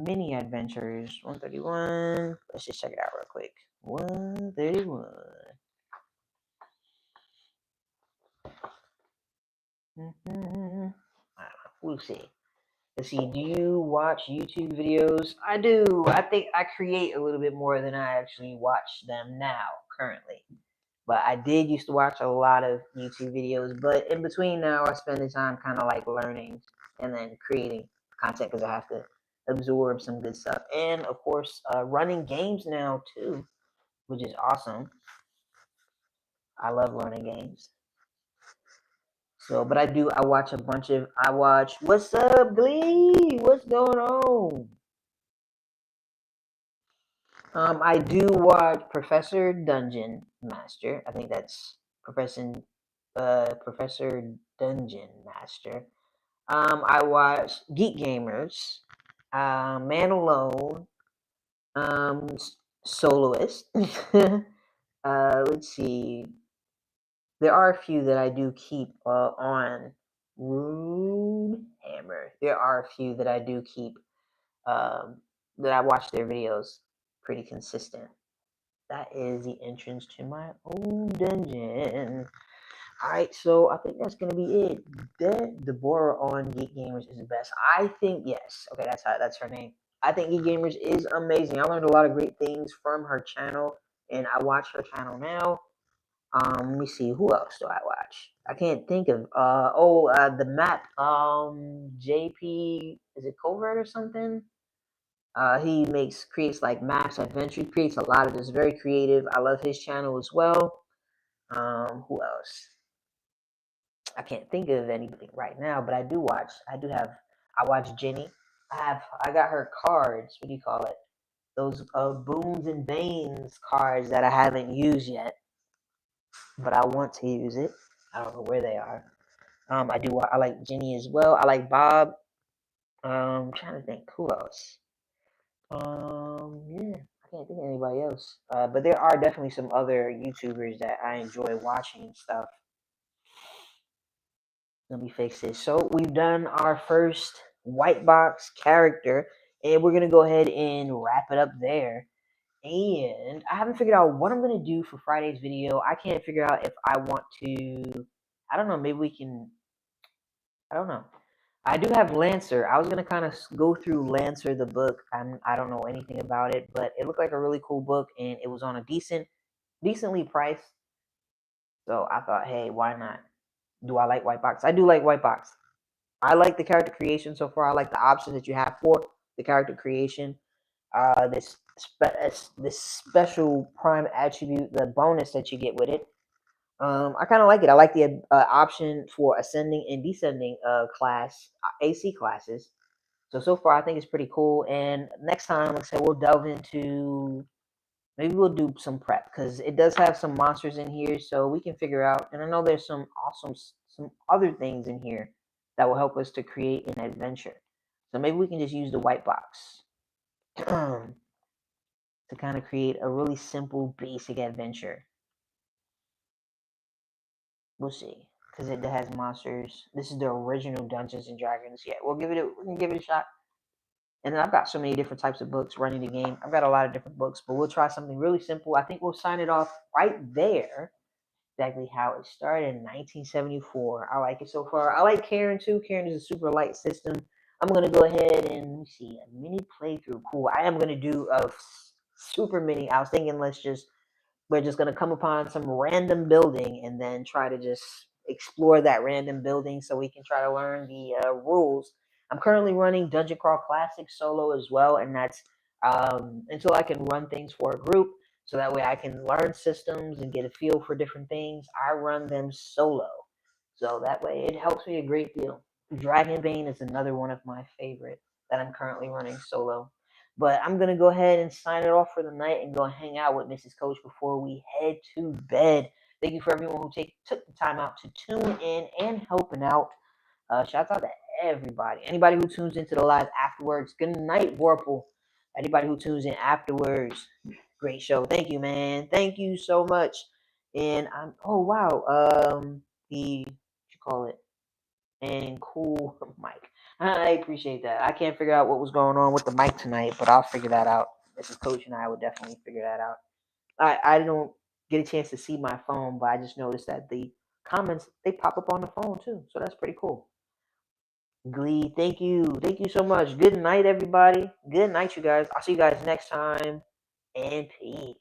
mini adventures. 131. Let's just check it out real quick. 131. We'll see. Let's see. Do you watch YouTube videos? I do. I think I create a little bit more than I actually watch them now, currently. But I did used to watch a lot of YouTube videos. But in between now, I spend the time kind of learning and then creating content because I have to absorb some good stuff. And of course, running games now too, which is awesome. I love running games. So, but I watch what's up, Glee? What's going on? I do watch Professor Dungeon Master. I think that's Professor Dungeon Master. I watch Geek Gamers, Man Alone, Soloist. Let's see. There are a few that I do keep on Rune Hammer. There are a few that I do keep that I watch their videos pretty consistent. That is the entrance to my own dungeon. Alright, so I think that's gonna be it. Deborah on Geek Gamers is the best. I think yes. Okay, that's her name. I think Geek Gamers is amazing. I learned a lot of great things from her channel, and I watch her channel now. Let me see, who else do I watch? I can't think of the map. JP, is it Covert or something? He creates maps, adventure, creates a lot of this, very creative. I love his channel as well. Who else? I can't think of anything right now, but I watch Jenny. I got her cards, what do you call it? Those Boons and Banes cards that I haven't used yet. but I want to use it. I don't know where they are. I like Jenny as well. I like Bob. I'm trying to think who else. Yeah, I can't think of anybody else. But there are definitely some other YouTubers that I enjoy watching and stuff. Let me fix this. So we've done our first white box character, and we're gonna go ahead and wrap it up there. And I haven't figured out what I'm gonna do for Friday's video. I can't figure out if I want to. I don't know. Maybe we can. I don't know. I do have Lancer. I was gonna kind of go through Lancer the book. I don't know anything about it, but it looked like a really cool book, and it was on a decently priced. So I thought, hey, why not? Do I like white box? I do like white box. I like the character creation so far. I like the option that you have for the character creation. This special prime attribute, the bonus that you get with it. I kind of like it. I like the option for ascending and descending class AC classes. So far, I think it's pretty cool. And next time, like I said, we'll delve into. Maybe we'll do some prep because it does have some monsters in here, so we can figure out. And I know there's some other things in here that will help us to create an adventure. So maybe we can just use the white box to kind of create a really simple, basic adventure. We'll see, because it has monsters. This is the original Dungeons and Dragons. Yeah, we can give it a shot. And then I've got so many different types of books running the game. I've got a lot of different books, but we'll try something really simple. I think we'll sign it off right there. Exactly how it started in 1974. I like it so far. I like Cairn too. Cairn is a super light system. I'm gonna go ahead and let me see a mini playthrough. Cool. I am gonna do a super mini. I was thinking we're just gonna come upon some random building and then try to just explore that random building so we can try to learn the rules. I'm currently running Dungeon Crawl Classic solo as well, and that's until I can run things for a group. So that way I can learn systems and get a feel for different things. I run them solo. So that way it helps me a great deal. Dragonbane is another one of my favorite that I'm currently running solo. But I'm going to go ahead and sign it off for the night and go hang out with Mrs. Coach before we head to bed. Thank you for everyone who took the time out to tune in and helping out. Shouts out to everybody. Anybody who tunes into the live afterwards. Good night, Warple. Anybody who tunes in afterwards. Great show. Thank you, man. Thank you so much. And I'm what you call it? And cool mic. I appreciate that. I can't figure out what was going on with the mic tonight, but I'll figure that out. Mrs. Coach and I would definitely figure that out. I don't get a chance to see my phone, but I just noticed that the comments they pop up on the phone too. So that's pretty cool. Glee, thank you. Thank you so much. Good night, everybody. Good night, you guys. I'll see you guys next time. And peace.